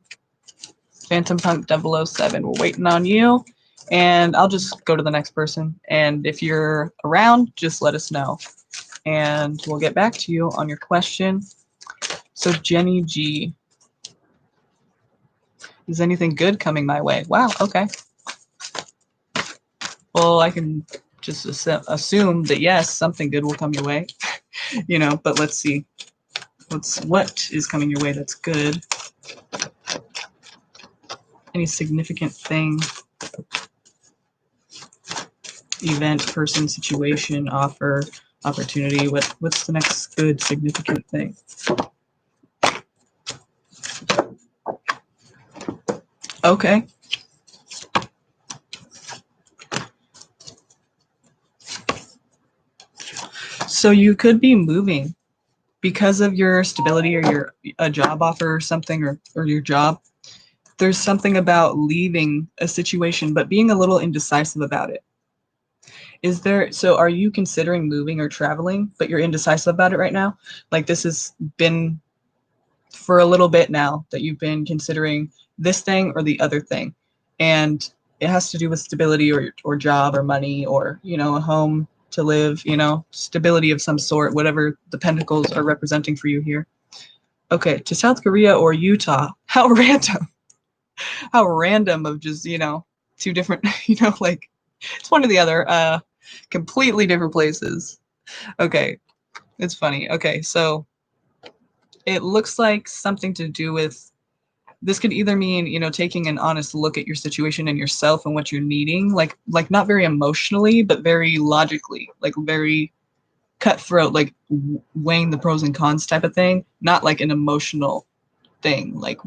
Phantom Punk 007, we're waiting on you. And I'll just go to the next person. And if you're around, just let us know. And we'll get back to you on your question. So, Jenny G, is anything good coming my way? Wow, okay. Well, I can just assume that yes, something good will come your way, but let's see. What is coming your way that's good? Any significant thing, event, person, situation, offer, opportunity? What's the next good significant thing? Okay. So you could be moving because of your stability or a job offer or something or your job. There's something about leaving a situation but being a little indecisive about it. So are you considering moving or traveling, but you're indecisive about it right now? Like this has been for a little bit now that you've been considering this thing or the other thing. And it has to do with stability or job or money or, a home to live, stability of some sort, whatever the pentacles are representing for you here. Okay, to South Korea or Utah. How random. How random of just, two different, like it's one or the other, completely different places. Okay, it's funny. Okay, so it looks like something to do with this could either mean, taking an honest look at your situation and yourself and what you're needing, like not very emotionally, but very logically, like very cutthroat, like weighing the pros and cons type of thing, not like an emotional thing. Like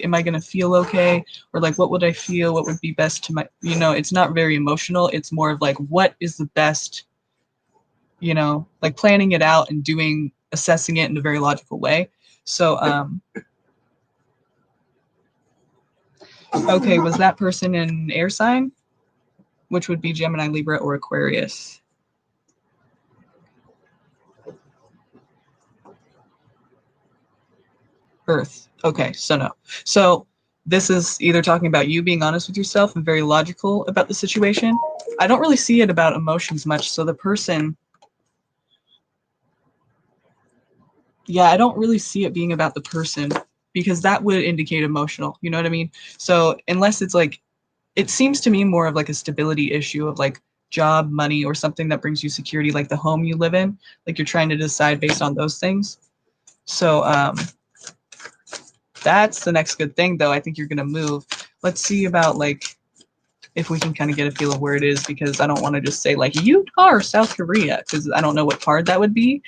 am I going to feel okay? Or like, what would I feel? What would be best to it's not very emotional. It's more of like, what is the best, like planning it out and assessing it in a very logical way. So, okay, was that person an air sign? Which would be Gemini, Libra, or Aquarius? Earth. Okay, so no. So this is either talking about you being honest with yourself and very logical about the situation. I don't really see it about emotions much. So the person, yeah, I don't really see it being about the person because that would indicate emotional. You know what I mean? So unless it's like, it seems to me more of like a stability issue of like job, money, or something that brings you security, like the home you live in. Like you're trying to decide based on those things. So that's the next good thing, though. I think you're gonna move. Let's see about like if we can kind of get a feel of where it is, because I don't want to just say like Utah or South Korea because I don't know what card that would be,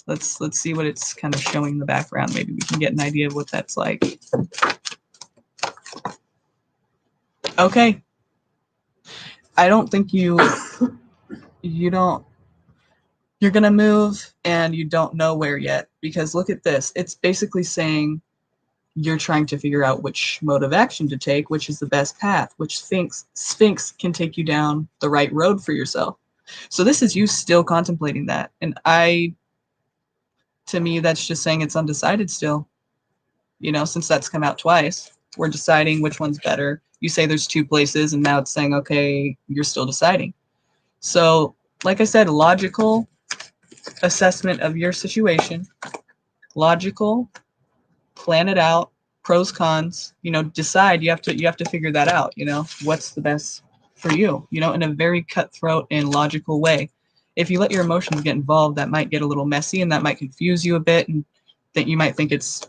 But let's see what it's kind of showing in the background. Maybe we can get an idea of what that's like. Okay, I don't think you don't you're gonna move and you don't know where yet, because look at this. It's basically saying you're trying to figure out which mode of action to take, which is the best path, which Sphinx can take you down the right road for yourself. So this is you still contemplating that. And to me, that's just saying it's undecided still, since that's come out twice. We're deciding which one's better. You say there's two places, and now it's saying, okay, you're still deciding. So, like I said, logical assessment of your situation, logical, plan it out, pros, cons, decide. You have to figure that out, what's the best for you, in a very cutthroat and logical way. If you let your emotions get involved, that might get a little messy and that might confuse you a bit, and that you might think it's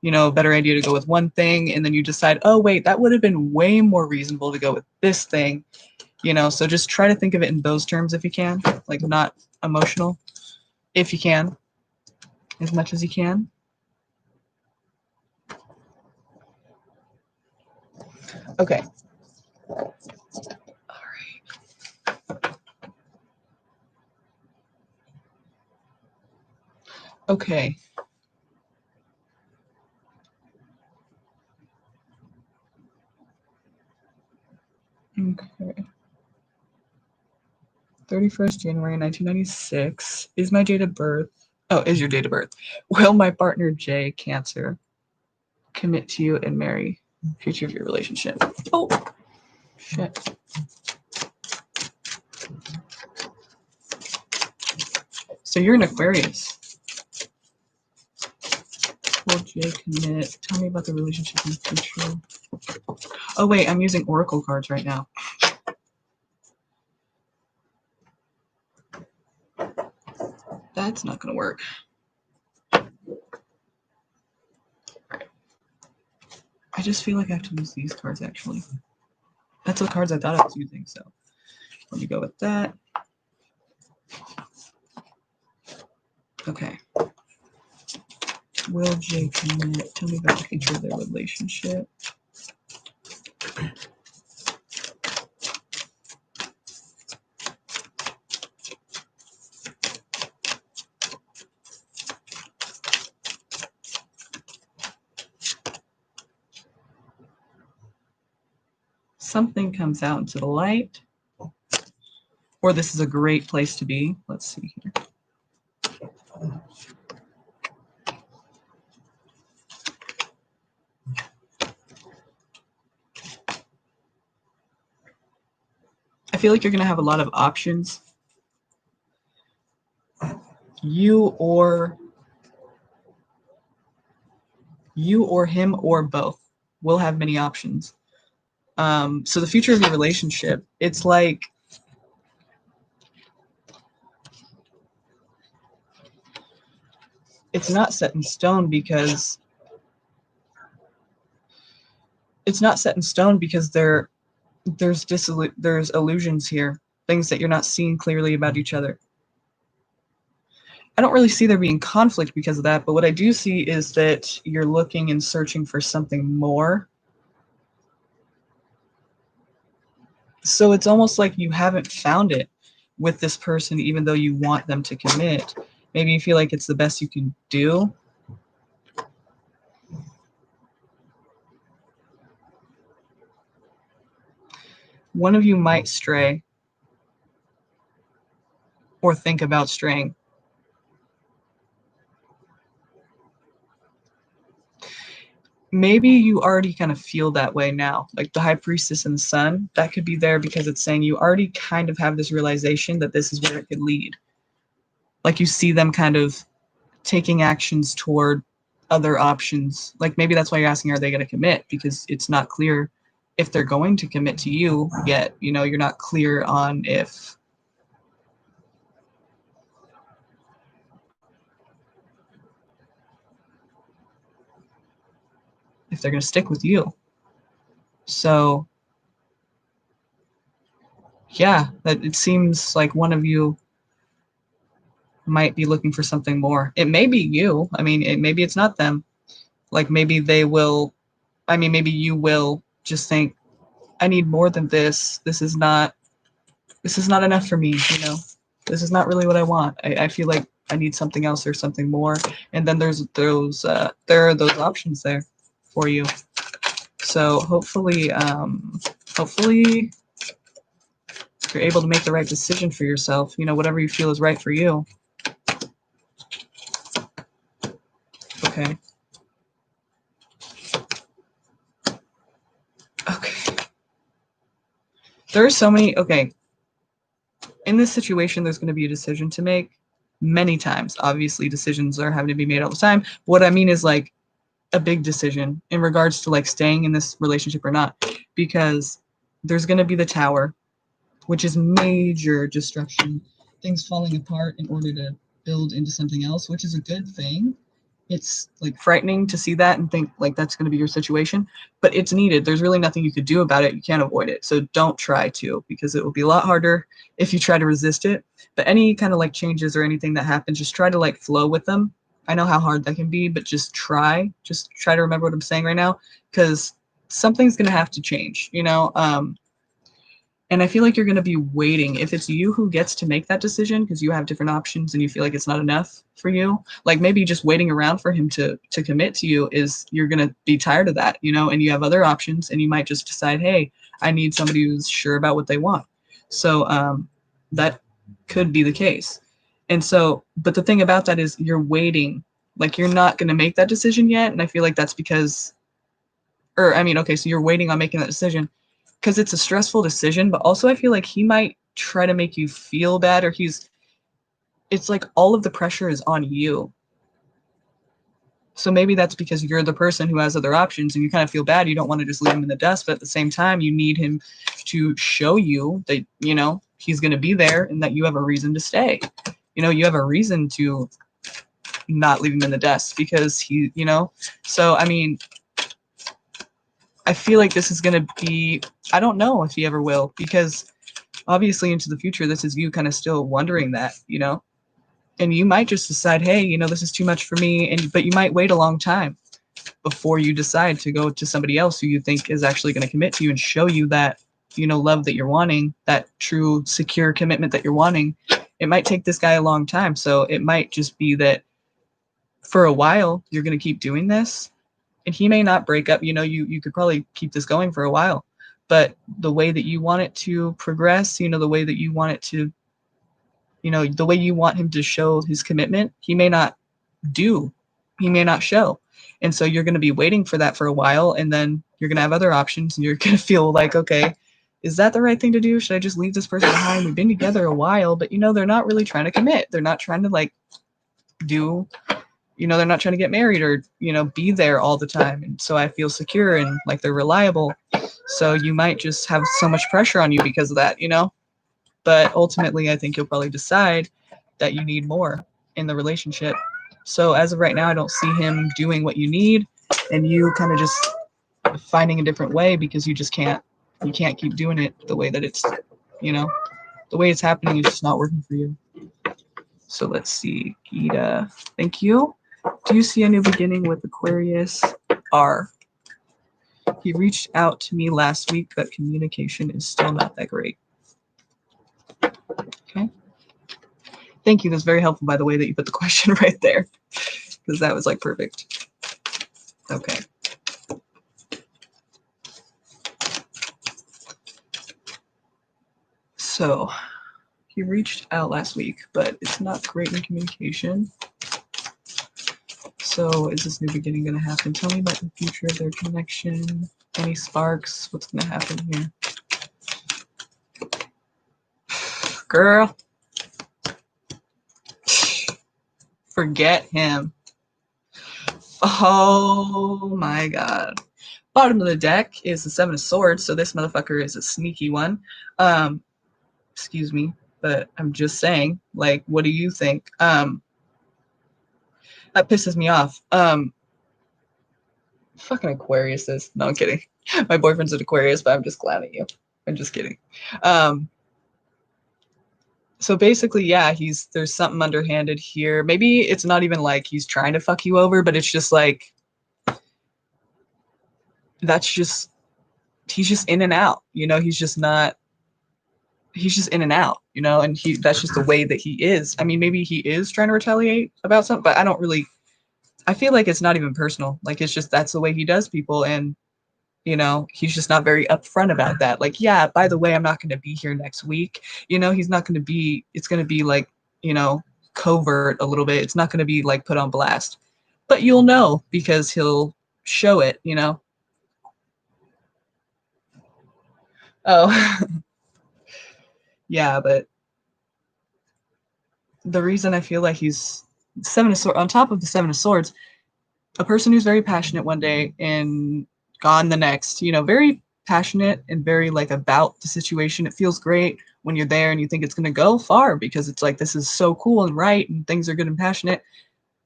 a better idea to go with one thing, and then you decide, oh wait, that would have been way more reasonable to go with this thing. So just try to think of it in those terms if you can, like not emotional, if you can, as much as you can. Okay. All right. Okay. Okay. 31st January 1996 is my date of birth. Oh, is your date of birth. Will my partner Jay, Cancer, commit to you and marry future of your relationship? Oh, shit. So you're an Aquarius. Will Jay commit? Tell me about the relationship in the future. Oh wait, I'm using Oracle cards right now. That's not gonna work. I just feel like I have to use these cards actually. That's the cards I thought I was using, so let me go with that. Okay. Will Jay commit? Tell me about the future of their relationship. Something comes out into the light, or this is a great place to be. Let's see here. I feel like you're going to have a lot of options. You or him or both will have many options. So the future of your relationship, it's like it's not set in stone because there's illusions here, things that you're not seeing clearly about each other. I don't really see there being conflict because of that, but what I do see is that you're looking and searching for something more. So it's almost like you haven't found it with this person, even though you want them to commit. Maybe you feel like it's the best you can do. One of you might stray or think about straying. Maybe you already kind of feel that way now, like the High Priestess and the Sun. That could be there because it's saying you already kind of have this realization that this is where it could lead. Like you see them kind of taking actions toward other options. Like maybe that's why you're asking, are they going to commit? Because it's not clear if they're going to commit to you yet. You're not clear on if they're going to stick with you. So yeah, that it seems like one of you might be looking for something more. It may be you. I mean, maybe it's not them. Like maybe they will. I mean, maybe you will just think, I need more than this. This is not enough for me. This is not really what I want. I feel like I need something else or something more. And then there are those options there for you. So hopefully you're able to make the right decision for yourself. Whatever you feel is right for you. Okay. There are so many, okay, in this situation, there's going to be a decision to make many times. Obviously, decisions are having to be made all the time. What I mean is like a big decision in regards to like staying in this relationship or not, because there's going to be the tower, which is major destruction, things falling apart in order to build into something else, which is a good thing. It's like frightening to see that and think like that's going to be your situation, but it's needed. There's really nothing you could do about it. You can't avoid it. So don't try to, because it will be a lot harder if you try to resist it. But any kind of like changes or anything that happens, just try to like flow with them. I know how hard that can be, but just try to remember what I'm saying right now, because something's going to have to change, you know? And I feel like you're going to be waiting. If it's you who gets to make that decision because you have different options and you feel like it's not enough for you, like maybe just waiting around for him to commit to you is, you're going to be tired of that, you know, and you have other options and you might just decide, hey, I need somebody who's sure about what they want. So that could be the case. And so, but the thing about that is you're waiting, like you're not going to make that decision yet. And I feel like that's because, or I mean, okay, so you're waiting on making that decision because it's a stressful decision, but also I feel like he might try to make you feel bad, or it's like all of the pressure is on you. So maybe that's because you're the person who has other options and you kind of feel bad. You don't want to just leave him in the dust, but at the same time, you need him to show you that, you know, he's going to be there and that you have a reason to stay. You know, you have a reason to not leave him in the dust because he, you know, so I mean, I feel like this is going to be, I don't know if he ever will, because obviously into the future, this is you kind of still wondering that, you know, and you might just decide, hey, you know, this is too much for me. But you might wait a long time before you decide to go to somebody else who you think is actually going to commit to you and show you that, you know, love that you're wanting, that true, secure commitment that you're wanting. It might take this guy a long time. So it might just be that for a while, you're going to keep doing this. And he may not break up, you know, you could probably keep this going for a while, but the way that you want it to progress, you know, the way that you want it to, you know, the way you want him to show his commitment, he may not show. And so you're going to be waiting for that for a while, and then you're going to have other options and you're going to feel like, okay, is that the right thing to do? Should I just leave this person behind? We've been together a while, but you know, they're not really trying to commit. They're not trying to like do, you know, they're not trying to get married or, you know, be there all the time. And so I feel secure and like they're reliable. So you might just have so much pressure on you because of that, you know? But ultimately, I think you'll probably decide that you need more in the relationship. So as of right now, I don't see him doing what you need and you kind of just finding a different way because you can't keep doing it the way that it's, you know, the way it's happening is just not working for you. So let's see, Gita, thank you. Do you see a new beginning with Aquarius R? He reached out to me last week, but communication is still not that great. Okay. Thank you. That's very helpful, by the way, that you put the question right there, because that was like perfect. Okay. So he reached out last week, but it's not great in communication. So is this new beginning going to happen? Tell me about the future of their connection. Any sparks? What's going to happen here? Girl. Forget him. Oh my god. Bottom of the deck is the Seven of Swords, so this motherfucker is a sneaky one. Excuse me, but I'm just saying, like, what do you think? That pisses me off. Fucking Aquarius is. No, I'm kidding. My boyfriend's an Aquarius, but I'm just glad at you. I'm just kidding. So basically, yeah, there's something underhanded here. Maybe it's not even like he's trying to fuck you over, but it's just like he's just in and out, you know, he's just in and out, you know, and that's just the way that he is. I mean, maybe he is trying to retaliate about something, but I feel like it's not even personal. Like, it's just, that's the way he does people. And, you know, he's just not very upfront about that. Like, yeah, by the way, I'm not going to be here next week. You know, he's not going to be, it's going to be like, you know, covert a little bit. It's not going to be like put on blast, but you'll know because he'll show it, you know? Oh, Yeah, but the reason I feel like he's Seven of Swords, on top of the Seven of Swords, a person who's very passionate one day and gone the next, very passionate and very like about the situation. It feels great when you're there and you think it's going to go far because it's like, this is so cool and right and things are good and passionate.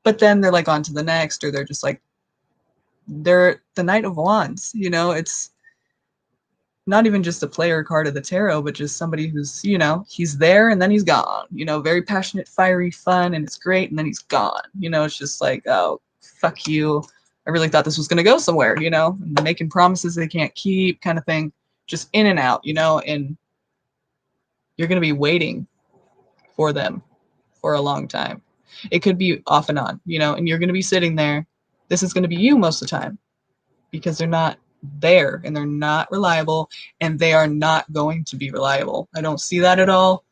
But then they're like on to the next, or they're just like, they're the Knight of Wands, it's not even just a player card of the tarot, but just somebody who's, he's there and then he's gone, very passionate, fiery, fun, and it's great. And then he's gone, it's just like, oh, fuck you. I really thought this was going to go somewhere, and making promises they can't keep kind of thing, just in and out, and you're going to be waiting for them for a long time. It could be off and on, and you're going to be sitting there. This is going to be you most of the time because they're not there and they're not reliable and they are not going to be reliable. I don't see that at all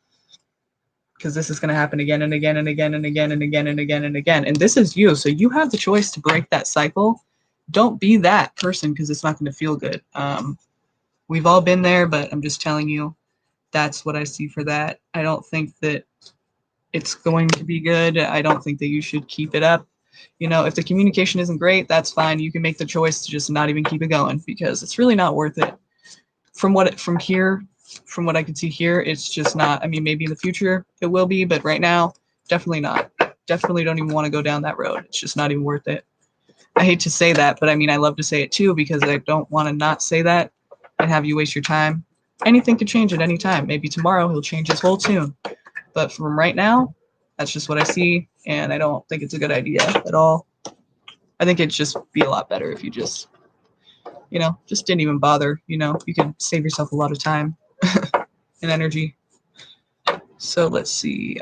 because this is going to happen again and again and again and again and again and again and again. And this is you. So you have the choice to break that cycle. Don't be that person because it's not going to feel good. We've all been there, but I'm just telling you, that's what I see for that. I don't think that it's going to be good. I don't think that you should keep it up. If the communication isn't great, that's fine. You can make the choice to just not even keep it going because it's really not worth it. From what I can see here, it's just not. I mean, maybe in the future it will be, but right now, definitely not. Definitely don't even want to go down that road. It's just not even worth it. I hate to say that, but I mean, I love to say it too because I don't want to not say that and have you waste your time. Anything could change at any time. Maybe tomorrow he'll change his whole tune. But from right now, that's just what I see, and I don't think it's a good idea at all. I think it'd just be a lot better if you just, just didn't even bother. You could save yourself a lot of time and energy. So let's see.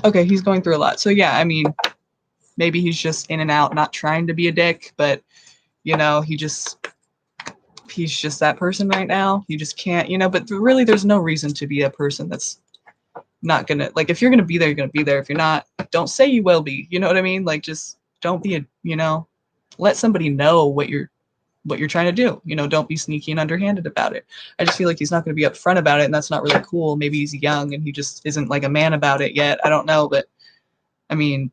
Okay, he's going through a lot. So yeah, I mean, maybe he's just in and out, not trying to be a dick, but he's just that person right now. You just can't, but really there's no reason to be a person that's not gonna, like, if you're gonna be there, you're gonna be there. If you're not, don't say you will be, you know what I mean? Like, just don't be let somebody know what you're trying to do. Don't be sneaky and underhanded about it. I just feel like he's not going to be upfront about it, and that's not really cool. Maybe he's young and he just isn't like a man about it yet. I don't know, but I mean,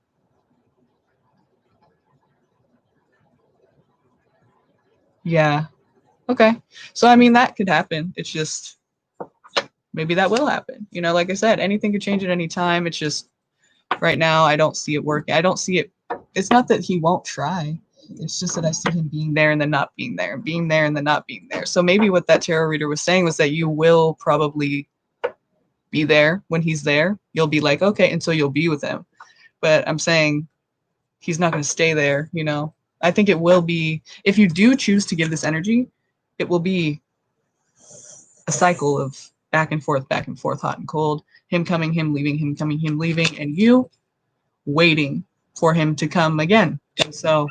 yeah. Okay. So I mean, that could happen. It's just maybe that will happen. Like I said, anything could change at any time. It's just right now I don't see it working. I don't see it. It's not that he won't try. It's just that I see him being there and then not being there, and being there and then not being there. So maybe what that tarot reader was saying was that you will probably be there when he's there. You'll be like, okay, and so you'll be with him. But I'm saying he's not going to stay there, I think it will be, if you do choose to give this energy, it will be a cycle of back and forth, hot and cold, him coming, him leaving, him coming, him leaving, and you waiting for him to come again. And so,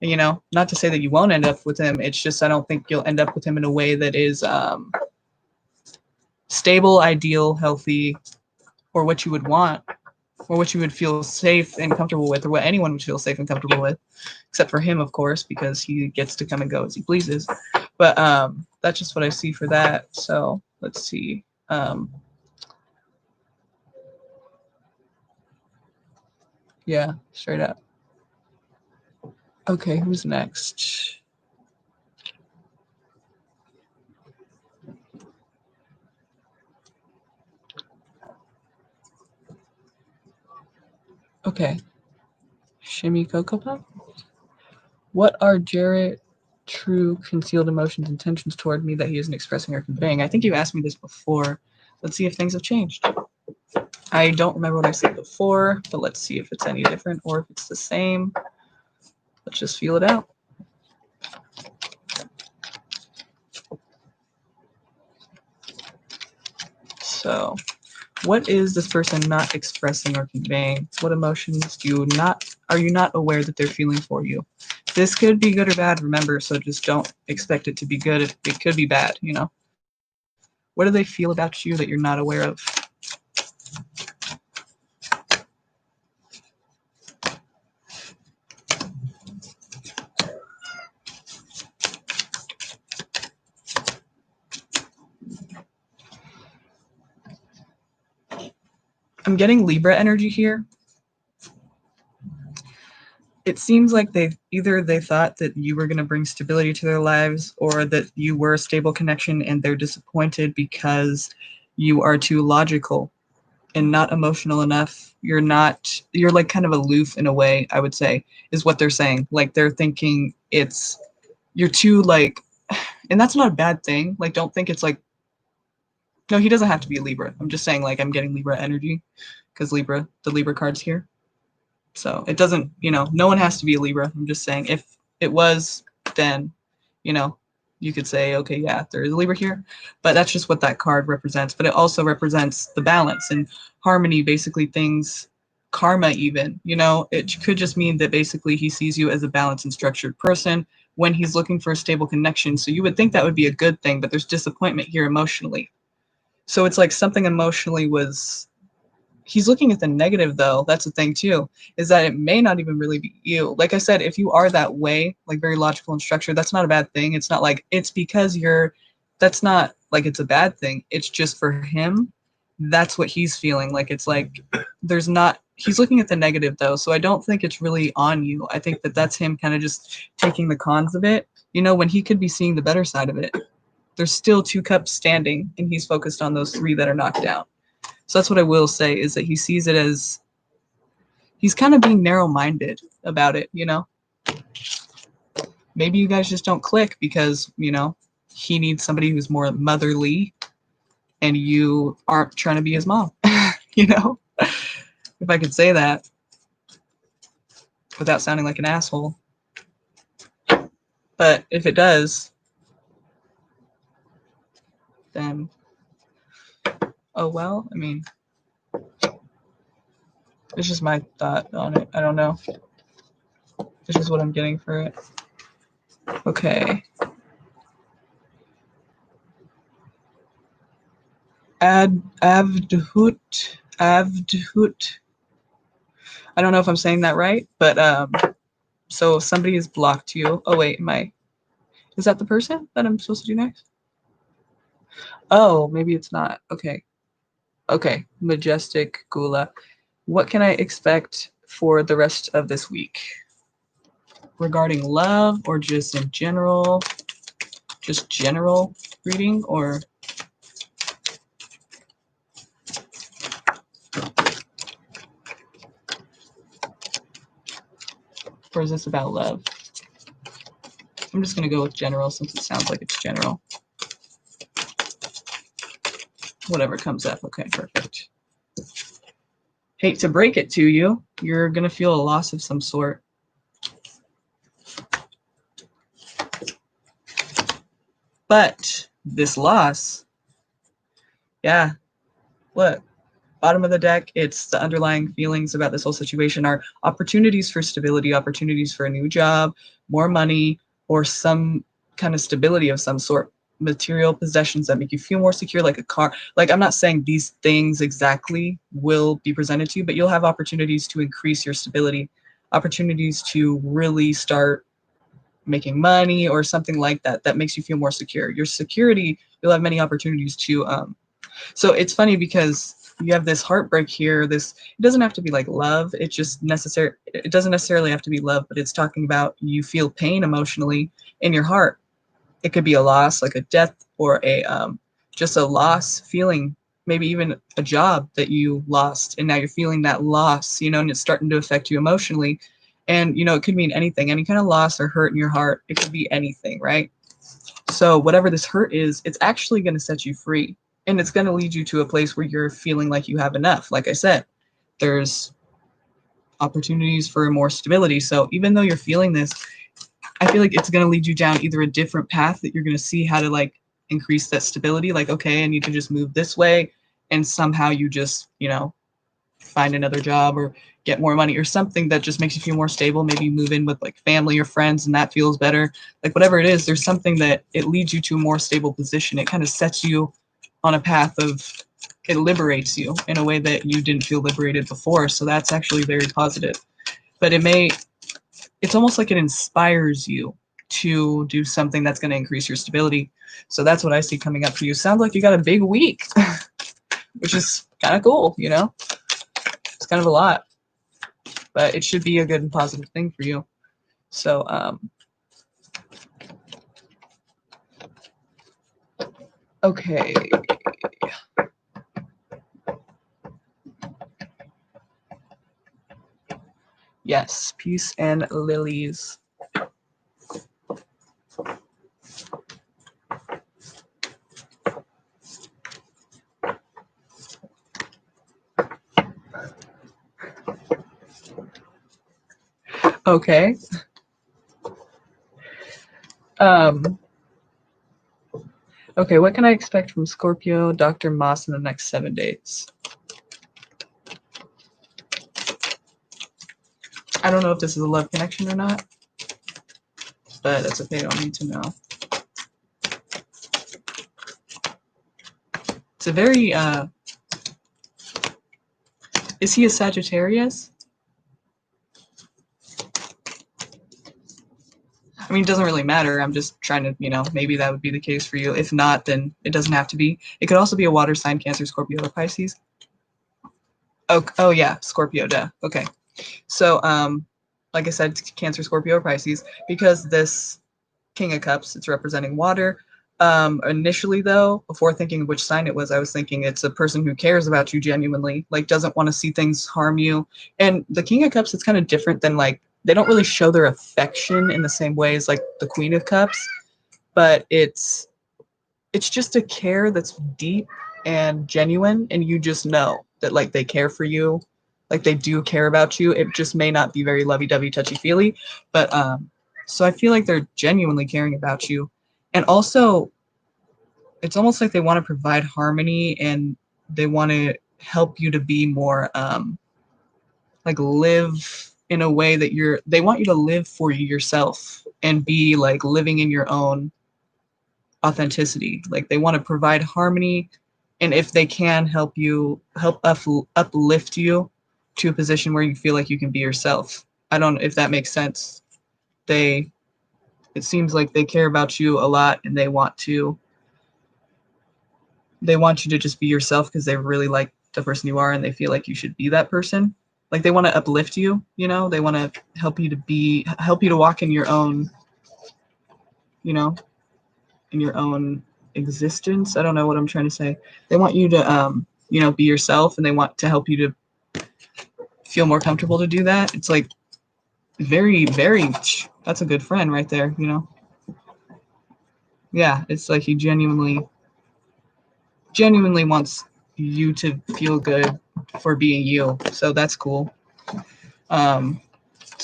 not to say that you won't end up with him. It's just I don't think you'll end up with him in a way that is stable, ideal, healthy, or what you would want, or what you would feel safe and comfortable with, or what anyone would feel safe and comfortable with, except for him, of course, because he gets to come and go as he pleases. But that's just what I see for that. So let's see. Yeah, straight up. Okay, who's next? Okay. Shimmy Cocoa Pop? What are Jarrett true concealed emotions, intentions toward me that he isn't expressing or conveying? I think you asked me this before. Let's see if things have changed. I don't remember what I said before, but let's see if it's any different or if it's the same. Let's just feel it out. So, what is this person not expressing or conveying? What emotions are you not aware that they're feeling for you? This could be good or bad, remember, so just don't expect it to be good. It could be bad, What do they feel about you that you're not aware of? I'm getting Libra energy here. It seems like they thought that you were going to bring stability to their lives, or that you were a stable connection, and they're disappointed because you are too logical and not emotional enough. You're like kind of aloof in a way, I would say, is what they're saying. Like they're thinking you're too like, and that's not a bad thing. Like don't think it's like, no, he doesn't have to be a Libra. I'm just saying like I'm getting Libra energy because the Libra card's here. So it doesn't, no one has to be a Libra. I'm just saying if it was, then, you could say, okay, yeah, there is a Libra here, but that's just what that card represents. But it also represents the balance and harmony, basically things, karma even, it could just mean that basically he sees you as a balanced and structured person when he's looking for a stable connection. So you would think that would be a good thing, but there's disappointment here emotionally. So it's like something emotionally he's looking at the negative though. That's the thing too, is that it may not even really be you. Like I said, if you are that way, like very logical and structured, that's not a bad thing. It's not like it's because that's not like it's a bad thing. It's just for him. That's what he's feeling. Like it's like he's looking at the negative though. So I don't think it's really on you. I think that that's him kind of just taking the cons of it, when he could be seeing the better side of it. There's still 2 cups standing and he's focused on those 3 that are knocked out. So that's what I will say, is that he sees it as he's kind of being narrow-minded about it, Maybe you guys just don't click because, he needs somebody who's more motherly and you aren't trying to be his mom, If I could say that without sounding like an asshole. But if it does, then, oh well, I mean, it's just my thought on it. I don't know. It's just what I'm getting for it. Okay. Avdhut. I don't know if I'm saying that right, but so somebody has blocked you. Oh wait, is that the person that I'm supposed to do next? Oh, maybe it's not. Okay. Okay, Majestic Gula. What can I expect for the rest of this week? Regarding love or just in general? Just general reading or? Or is this about love? I'm just going to go with general since it sounds like it's general. Whatever comes up. Okay, perfect. Hate to break it to you. You're going to feel a loss of some sort. But this loss, yeah, look, bottom of the deck, it's the underlying feelings about this whole situation are opportunities for stability, opportunities for a new job, more money, or some kind of stability of some sort. Material possessions that make you feel more secure, like a car. Like, I'm not saying these things exactly will be presented to you, but you'll have opportunities to increase your stability, opportunities to really start making money or something like that that makes you feel more secure. Your security, you'll have many opportunities to so it's funny because you have this heartbreak here. It doesn't have to be like love. It doesn't necessarily have to be love, but it's talking about you feel pain emotionally in your heart. It could be a loss, like a death, or just a loss feeling, maybe even a job that you lost, and now you're feeling that loss, and it's starting to affect you emotionally. And, it could mean anything, any kind of loss or hurt in your heart. It could be anything, right? So whatever this hurt is, it's actually going to set you free. And it's going to lead you to a place where you're feeling like you have enough. Like I said, there's opportunities for more stability. So even though you're feeling this, I feel like it's going to lead you down either a different path that you're going to see how to like increase that stability. Like, okay, I need to just move this way. And somehow you just, find another job or get more money or something that just makes you feel more stable. Maybe you move in with like family or friends and that feels better. Like whatever it is, there's something that it leads you to a more stable position. It kind of sets you on a path it liberates you in a way that you didn't feel liberated before. So that's actually very positive. But it's almost like it inspires you to do something that's going to increase your stability. So that's what I see coming up for you. Sounds like you got a big week, which is kind of cool, kind of a lot, but it should be a good and positive thing for you. So, okay. Yes, peace and lilies. Okay. Okay, what can I expect from Scorpio, Dr. Moss in the next 7 days? I don't know if this is a love connection or not, but that's okay, I don't need to know. It's a very, is he a Sagittarius? I mean, it doesn't really matter. I'm just trying to, maybe that would be the case for you. If not, then it doesn't have to be. It could also be a water sign, Cancer, Scorpio, or Pisces. Oh yeah, Scorpio, duh. Okay. So, like I said, Cancer, Scorpio, or Pisces, because this King of Cups, it's representing water. Initially, though, before thinking of which sign it was, I was thinking it's a person who cares about you genuinely, like doesn't want to see things harm you. And the King of Cups, it's kind of different than like, they don't really show their affection in the same way as like the Queen of Cups, but it's just a care that's deep and genuine, and you just know that like they care for you, like they do care about you. It just may not be very lovey-dovey, touchy-feely, but so I feel like they're genuinely caring about you. And also, it's almost like they want to provide harmony, and they want to help you to be more like live in a way that they want you to live for yourself and be like living in your own authenticity. Like they want to provide harmony, and if they can help uplift you to a position where you feel like you can be yourself. I don't know if that makes sense. It seems like they care about you a lot, and they want you to just be yourself because they really like the person you are, and they feel like you should be that person. Like they want to uplift you, they want to help you to walk in your own, in your own existence. I don't know what I'm trying to say. They want you to be yourself, and they want to help you to feel more comfortable to do that. It's like very, very, that's a good friend right there, Yeah, it's like he genuinely wants you to feel good for being you. So that's cool. So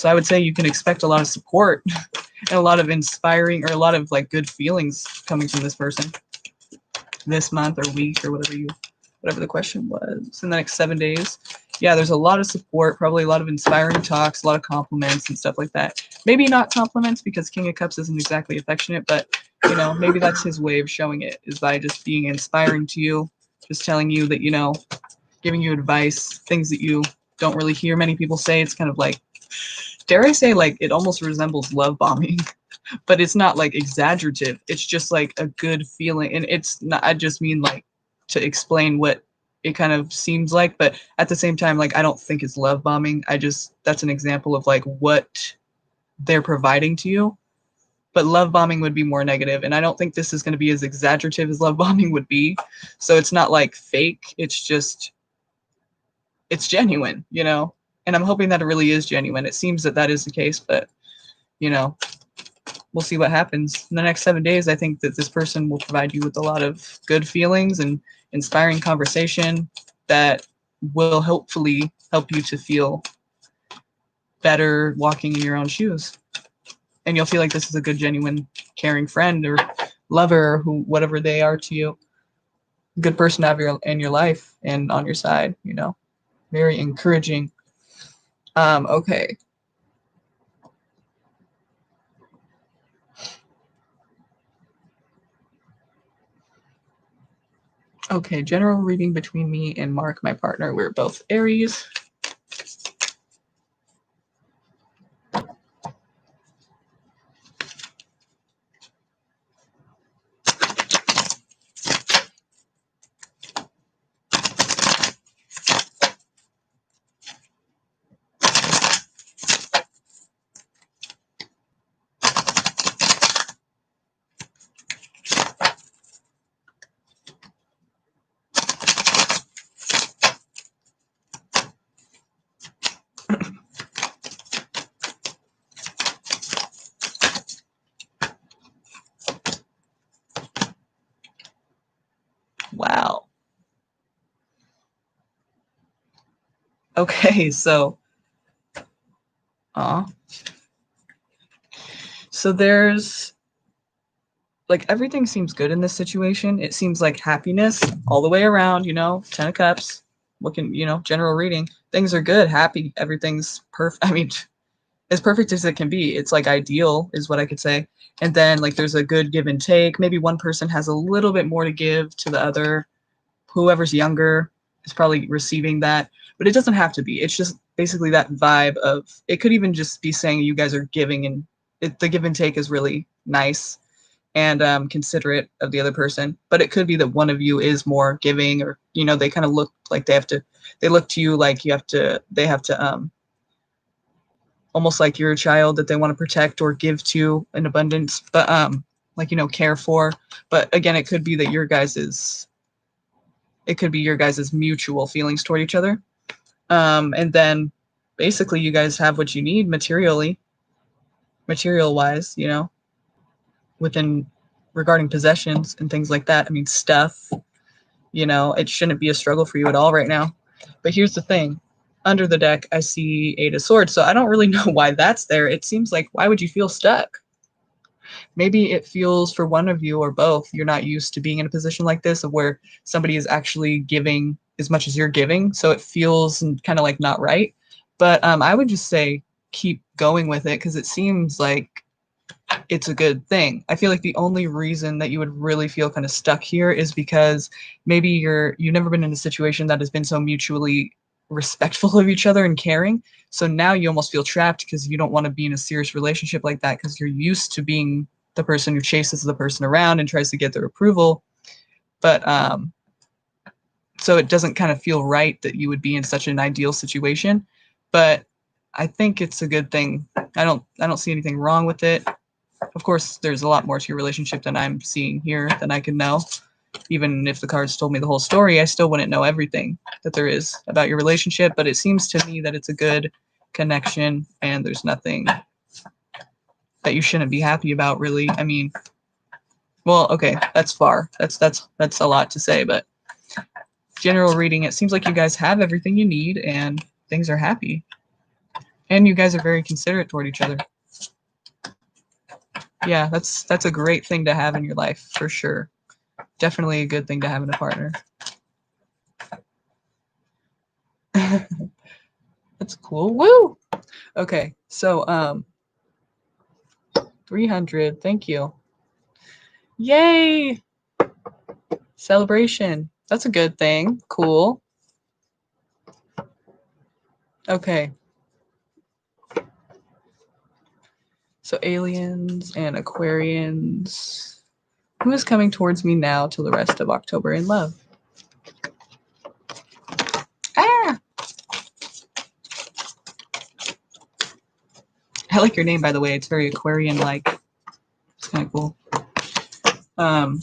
I would say you can expect a lot of support and a lot of inspiring, or a lot of like good feelings coming from this person this month or week or whatever the question was, in the next 7 days. Yeah, there's a lot of support, probably a lot of inspiring talks, a lot of compliments and stuff like that. Maybe not compliments, because King of Cups isn't exactly affectionate, but maybe that's his way of showing it, is by just being inspiring to you, just telling you that, giving you advice, things that you don't really hear many people say. It's kind of like, dare I say, like it almost resembles love bombing, but it's not like exaggerative. It's just like a good feeling. And it's not, I just mean like to explain what it kind of seems like, but at the same time, like I don't think it's love bombing. That's an example of like what they're providing to you. But love bombing would be more negative, and I don't think this is going to be as exaggerative as love bombing would be. So it's not like fake. It's genuine, and I'm hoping that it really is genuine. It seems that is the case, but we'll see what happens in the next 7 days. I think that this person will provide you with a lot of good feelings and inspiring conversation that will hopefully help you to feel better walking in your own shoes. And you'll feel like this is a good, genuine, caring friend or lover, or whatever they are to you. Good person to have in your life and on your side, very encouraging. Okay. Okay, general reading between me and Mark, my partner. We're both Aries. Okay, so uh so there's like everything seems good in this situation. It seems like happiness all the way around, 10 of cups, looking, general reading. Things are good, happy, everything's perfect. I mean, as perfect as it can be. It's like ideal is what I could say. And then like there's a good give and take. Maybe one person has a little bit more to give to the other. Whoever's younger is probably receiving that, but it doesn't have to be. It's just basically that vibe of it could even just be saying you guys are giving and the give and take is really nice and considerate of the other person. But it could be that one of you is more giving, or they kind of look like they look to you like they have to almost like you're a child that they want to protect or give to in abundance, but like care for. But again, it could be your guys's mutual feelings toward each other. And then basically you guys have what you need material wise, within regarding possessions and things like that. I mean, stuff, it shouldn't be a struggle for you at all right now. But here's the thing. Under the deck, I see Eight of Swords, so I don't really know why that's there. It seems like, why would you feel stuck? Maybe it feels for one of you or both, you're not used to being in a position like this of where somebody is actually giving as much as you're giving. So it feels kind of like not right. But I would just say keep going with it because it seems like it's a good thing. I feel like the only reason that you would really feel kind of stuck here is because maybe you've never been in a situation that has been so mutually respectful of each other and caring. So now you almost feel trapped because you don't want to be in a serious relationship like that because you're used to being the person who chases the person around and tries to get their approval. But so it doesn't kind of feel right that you would be in such an ideal situation. But I think it's a good thing. I don't see anything wrong with it. Of course, there's a lot more to your relationship than I'm seeing here than I can know. Even if the cards told me the whole story, I still wouldn't know everything that there is about your relationship. But it seems to me that it's a good connection and there's nothing that you shouldn't be happy about, really. I mean, well, okay, that's far. That's a lot to say, but general reading, it seems like you guys have everything you need and things are happy. And you guys are very considerate toward each other. Yeah, that's a great thing to have in your life for sure. Definitely a good thing to have in a partner. That's cool. Woo! Okay, so 300. Thank you. Yay! Celebration. That's a good thing. Cool. Okay. So aliens and Aquarians. Who is coming towards me now till the rest of October in love? Ah! I like your name, by the way. It's very Aquarian-like. It's kind of cool. Um,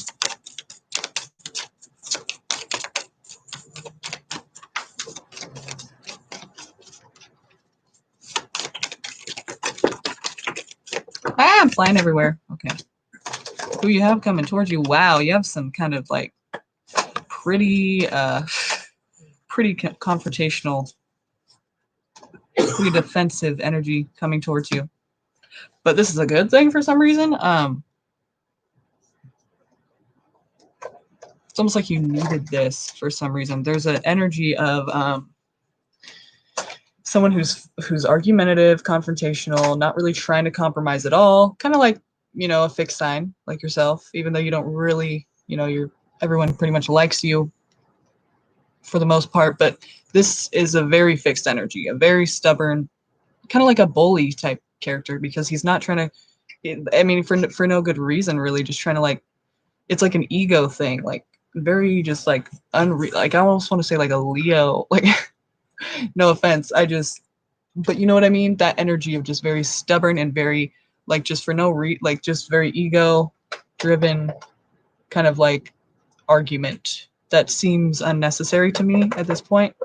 I'm flying everywhere. Okay. Who you have coming towards you? Wow, you have some kind of like pretty confrontational, pretty defensive energy coming towards you. But this is a good thing for some reason. It's almost like you needed this for some reason. There's an energy of someone who's argumentative, confrontational, not really trying to compromise at all. Kind of like, a fixed sign like yourself, even though you don't really, everyone pretty much likes you for the most part, but this is a very fixed energy, a very stubborn, kind of like a bully type character because he's not trying to, I mean, for no good reason, really, just trying to like, it's like an ego thing, like very just like like I almost want to say like a Leo, like no offense, but you know what I mean? That energy of just very stubborn and very like just for no like just very ego driven kind of like argument that seems unnecessary to me at this point.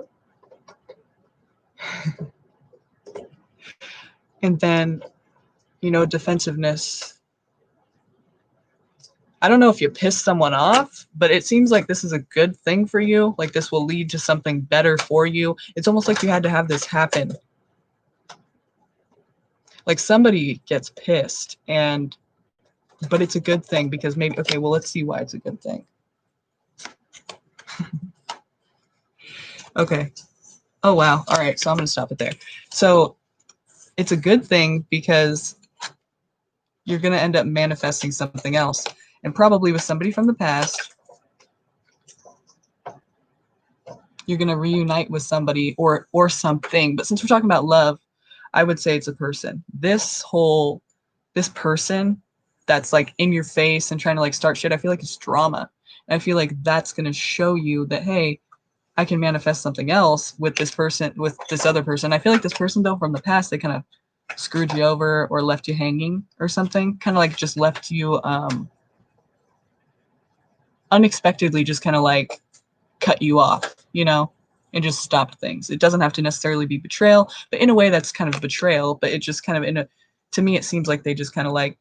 And then, defensiveness. I don't know if you piss someone off, but it seems like this is a good thing for you. Like this will lead to something better for you. It's almost like you had to have this happen. Like somebody gets pissed but it's a good thing because maybe, okay, well, let's see why it's a good thing. Okay. Oh, wow. All right. So I'm going to stop it there. So it's a good thing because you're going to end up manifesting something else, and probably with somebody from the past. You're going to reunite with somebody or something. But since we're talking about love, I would say it's a person. This person that's like in your face and trying to like start shit, I feel like it's drama. And I feel like that's going to show you that, hey, I can manifest something else with this person, with this other person. I feel like this person, though, from the past, they kind of screwed you over or left you hanging or something. Kind of like just left you unexpectedly, just kind of like cut you off, and just stopped things. It doesn't have to necessarily be betrayal, but in a way that's kind of betrayal, but it just kind of to me, it seems like they just kind of like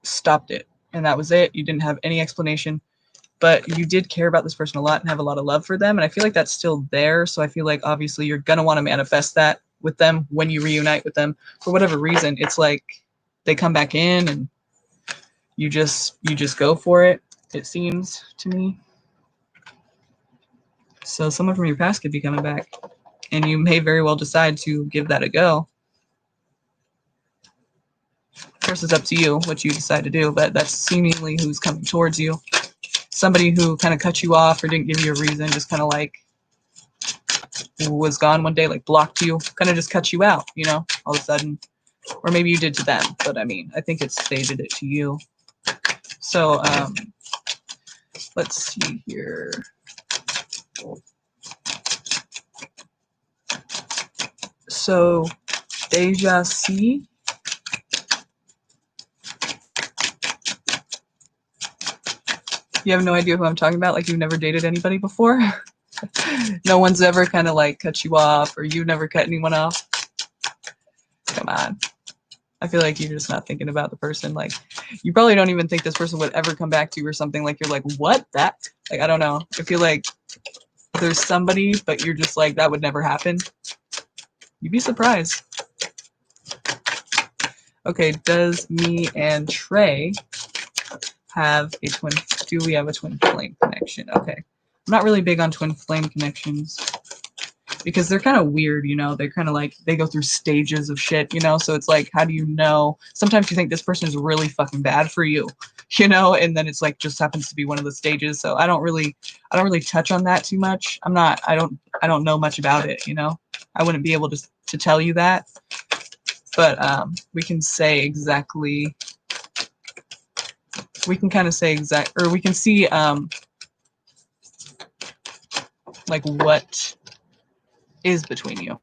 stopped it. And that was it. You didn't have any explanation, but you did care about this person a lot and have a lot of love for them. And I feel like that's still there. So I feel like obviously you're going to want to manifest that with them when you reunite with them for whatever reason. It's like they come back in and you just go for it. It seems to me. So someone from your past could be coming back and you may very well decide to give that a go. Of course, it's up to you what you decide to do, but that's seemingly who's coming towards you. Somebody who kind of cut you off or didn't give you a reason, just kind of like was gone one day, like blocked you, kind of just cut you out, all of a sudden. Or maybe you did to them, but I mean, I think they did it to you. So let's see here. So Deja C. You have no idea who I'm talking about? Like you've never dated anybody before? No one's ever kind of like cut you off, or you never cut anyone off? Come on. I feel like you're just not thinking about the person. Like you probably don't even think this person would ever come back to you or something. Like you're like, what? That? Like, I don't know. I feel like there's somebody, but you're just like, that would never happen. You'd be surprised. Okay, does me and Trey have a twin? Do we have a twin flame connection? Okay. I'm not really big on twin flame connections because they're kind of weird, They're kind of like, they go through stages of shit, So it's like, how do you know? Sometimes you think this person is really fucking bad for you, and then it's like just happens to be one of the stages. So I don't really touch on that too much. I don't know much about it, I wouldn't be able to tell you that. But we can say exactly. We can kind of say or we can see like what is between you.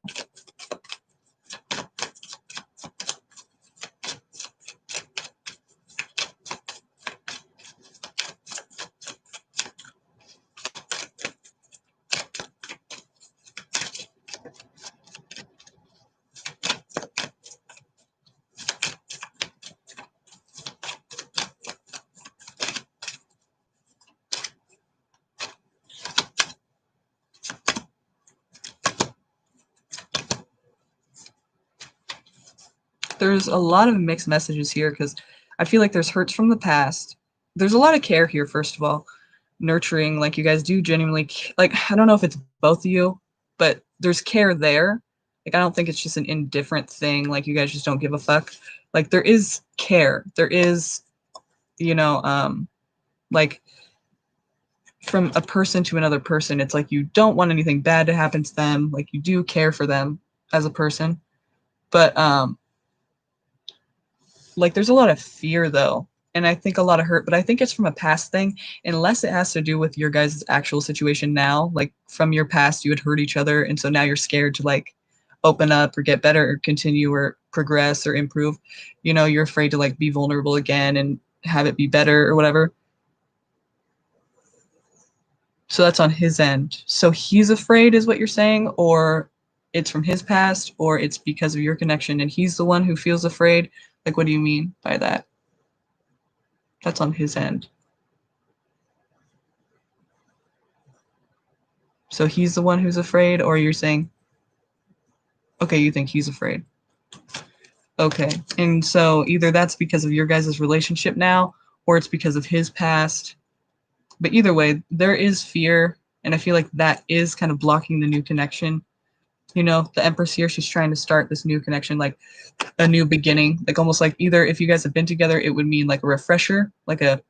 There's a lot of mixed messages here because I feel like there's hurts from the past. There's a lot of care here, first of all. Nurturing, like you guys do genuinely, like, I don't know if it's both of you, but there's care there. Like, I don't think it's just an indifferent thing. Like, you guys just don't give a fuck. Like, there is care. There is, like, from a person to another person, it's like you don't want anything bad to happen to them. Like, you do care for them as a person. But, like there's a lot of fear though, and I think a lot of hurt, but I think it's from a past thing, unless it has to do with your guys' actual situation now. Like from your past, you had hurt each other, and so now you're scared to like open up or get better or continue or progress or improve. You're afraid to like be vulnerable again and have it be better or whatever. So that's on his end. So he's afraid is what you're saying, or it's from his past, or it's because of your connection and he's the one who feels afraid. Like, what do you mean by that? That's on his end. So he's the one who's afraid, or you're saying, okay, you think he's afraid. Okay, and so either that's because of your guys' relationship now, or it's because of his past. But either way, there is fear, and I feel like that is kind of blocking the new connection. You know, the Empress here, she's trying to start this new connection, like a new beginning, like almost like either if you guys have been together, it would mean like a refresher, like a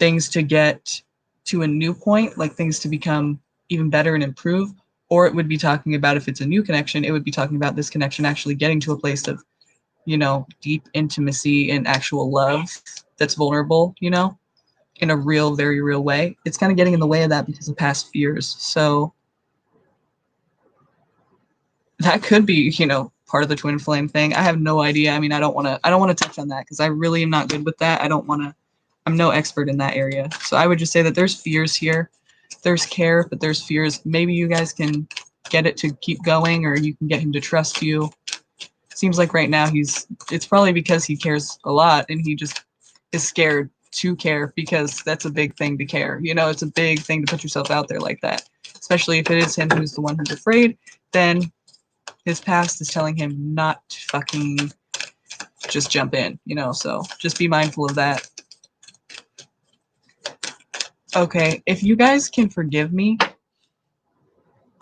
things to get to a new point, like things to become even better and improve, or it would be talking about if it's a new connection, it would be talking about this connection actually getting to a place of, you know, deep intimacy and actual love that's vulnerable, you know, in a real, very real way. It's kind of getting in the way of that because of past fears. So that could be, you know, part of the twin flame thing. I have no idea. I mean, I don't want to touch on that because I really am not good with that. I'm no expert in that area. So I would just say that there's fears here. There's care, but there's fears. Maybe you guys can get it to keep going, or you can get him to trust you. Seems like right now it's probably because he cares a lot and he just is scared to care, because that's a big thing to care. You know, it's a big thing to put yourself out there like that, especially if it is him who's the one who's afraid. Then his past is telling him not to fucking just jump in, you know, so just be mindful of that. Okay, if you guys can forgive me,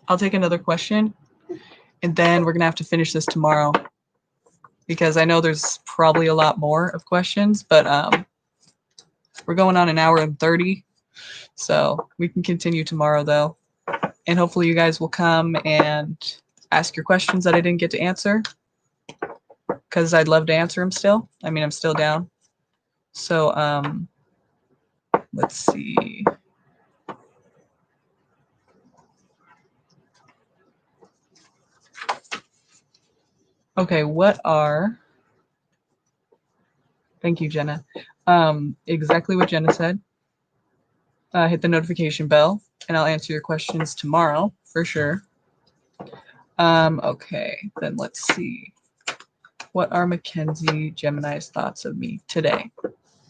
I'll take another question, and then we're gonna have to finish this tomorrow because I know there's probably a lot more of questions, but we're going on an hour and 30, so we can continue tomorrow though, and hopefully you guys will come and ask your questions that I didn't get to answer, because I'd love to answer them still. I mean, I'm still down. So let's see. Okay, thank you, Jenna. Exactly what Jenna said. Hit the notification bell, and I'll answer your questions tomorrow for sure. Okay, then let's see. What are Mackenzie Gemini's thoughts of me today?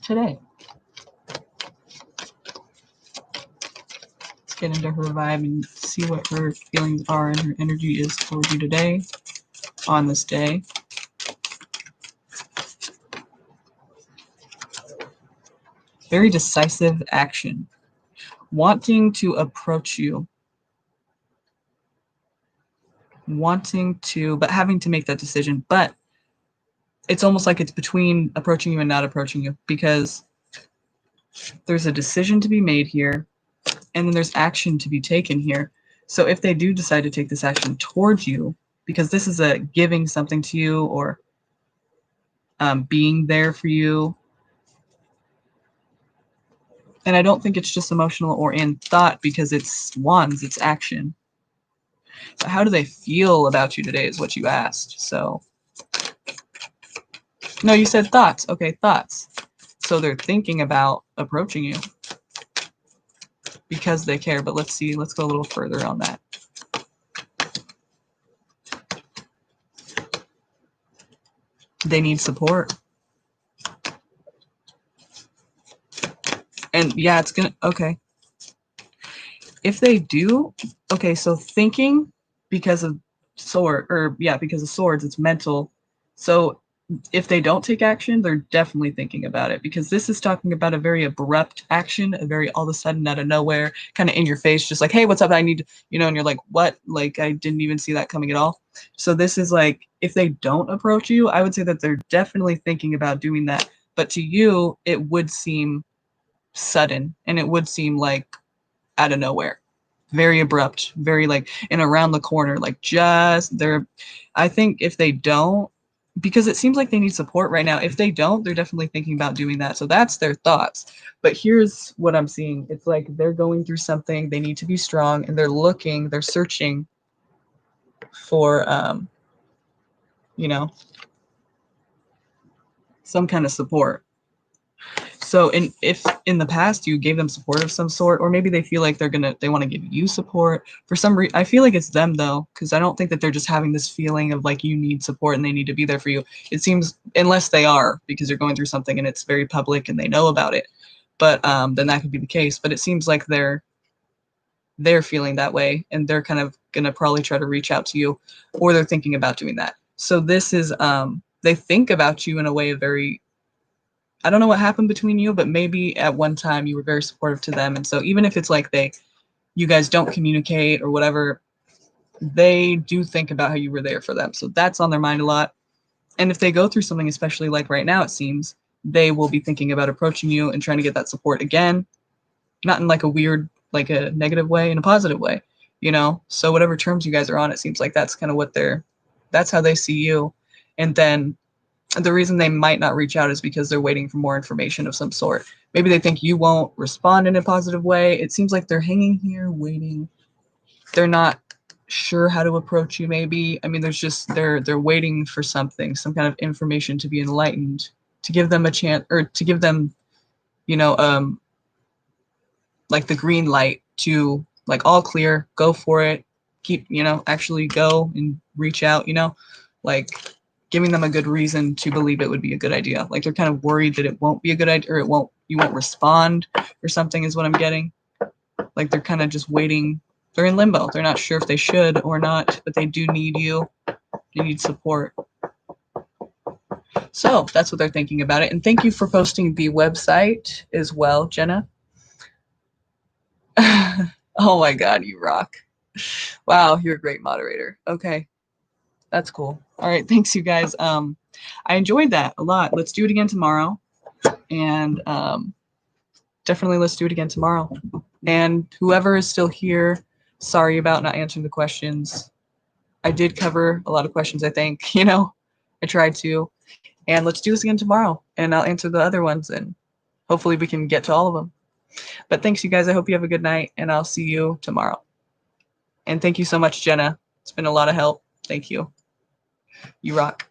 Let's get into her vibe and see what her feelings are and her energy is towards you today, on this day. Very decisive action. Wanting to approach you. But having to make that decision. But it's almost like it's between approaching you and not approaching you, because there's a decision to be made here, and then there's action to be taken here. So if they do decide to take this action towards you, because this is a giving something to you, or being there for you, and I don't think it's just emotional or in thought, because it's wands, it's action. So how do they feel about you today is what you asked. So no, you said thoughts. Okay, thoughts. So they're thinking about approaching you because they care. But let's see. Let's go a little further on that. They need support. And yeah, it's gonna, okay. If they do, okay, so thinking because of because of swords, it's mental. So if they don't take action, they're definitely thinking about it, because this is talking about a very abrupt action, a very all of a sudden out of nowhere, kind of in your face, just like, hey, what's up? I need, you know, and you're like, what? Like, I didn't even see that coming at all. So this is like, if they don't approach you, I would say that they're definitely thinking about doing that. But to you, it would seem sudden, and it would seem like out of nowhere, very abrupt, very like and around the corner, like just they're, I think if they don't, because it seems like they need support right now, if they don't, they're definitely thinking about doing that. So that's their thoughts. But here's what I'm seeing. It's like they're going through something, they need to be strong, and they're searching for you know, some kind of support. So if in the past you gave them support of some sort, or maybe they feel like they want to give you support for some reason. I feel like it's them though, because I don't think that they're just having this feeling of like you need support and they need to be there for you. It seems, unless they are, because you're going through something and it's very public and they know about it. But then that could be the case. But it seems like they're feeling that way and they're kind of gonna probably try to reach out to you, or they're thinking about doing that. So this is they think about you in a way of very, I don't know what happened between you, but maybe at one time you were very supportive to them. And so even if it's like you guys don't communicate or whatever, they do think about how you were there for them. So that's on their mind a lot. And if they go through something, especially like right now, it seems they will be thinking about approaching you and trying to get that support again, not in like a weird, like a negative way, in a positive way, you know? So whatever terms you guys are on, it seems like that's kind of that's how they see you. And then the reason they might not reach out is because they're waiting for more information of some sort. Maybe they think you won't respond in a positive way. It seems like they're hanging here waiting. They're not sure how to approach you maybe. I mean, there's just they're waiting for something, some kind of information to be enlightened, to give them a chance, or to give them, you know, like the green light to like all clear, go for it, keep, actually go and reach out, like giving them a good reason to believe it would be a good idea. Like they're kind of worried that it won't be a good idea, or you won't respond or something is what I'm getting. Like they're kind of just waiting. They're in limbo. They're not sure if they should or not, but they do need you. They need support. So that's what they're thinking about it. And thank you for posting the website as well, Jenna. Oh my God, you rock. Wow, you're a great moderator. Okay, that's cool. All right, thanks you guys. I enjoyed that a lot. Let's do it again tomorrow. And definitely let's do it again tomorrow. And whoever is still here, sorry about not answering the questions. I did cover a lot of questions, I think, I tried to. And let's do this again tomorrow. And I'll answer the other ones and hopefully we can get to all of them. But thanks, you guys. I hope you have a good night and I'll see you tomorrow. And thank you so much, Jenna. It's been a lot of help. Thank you. You rock.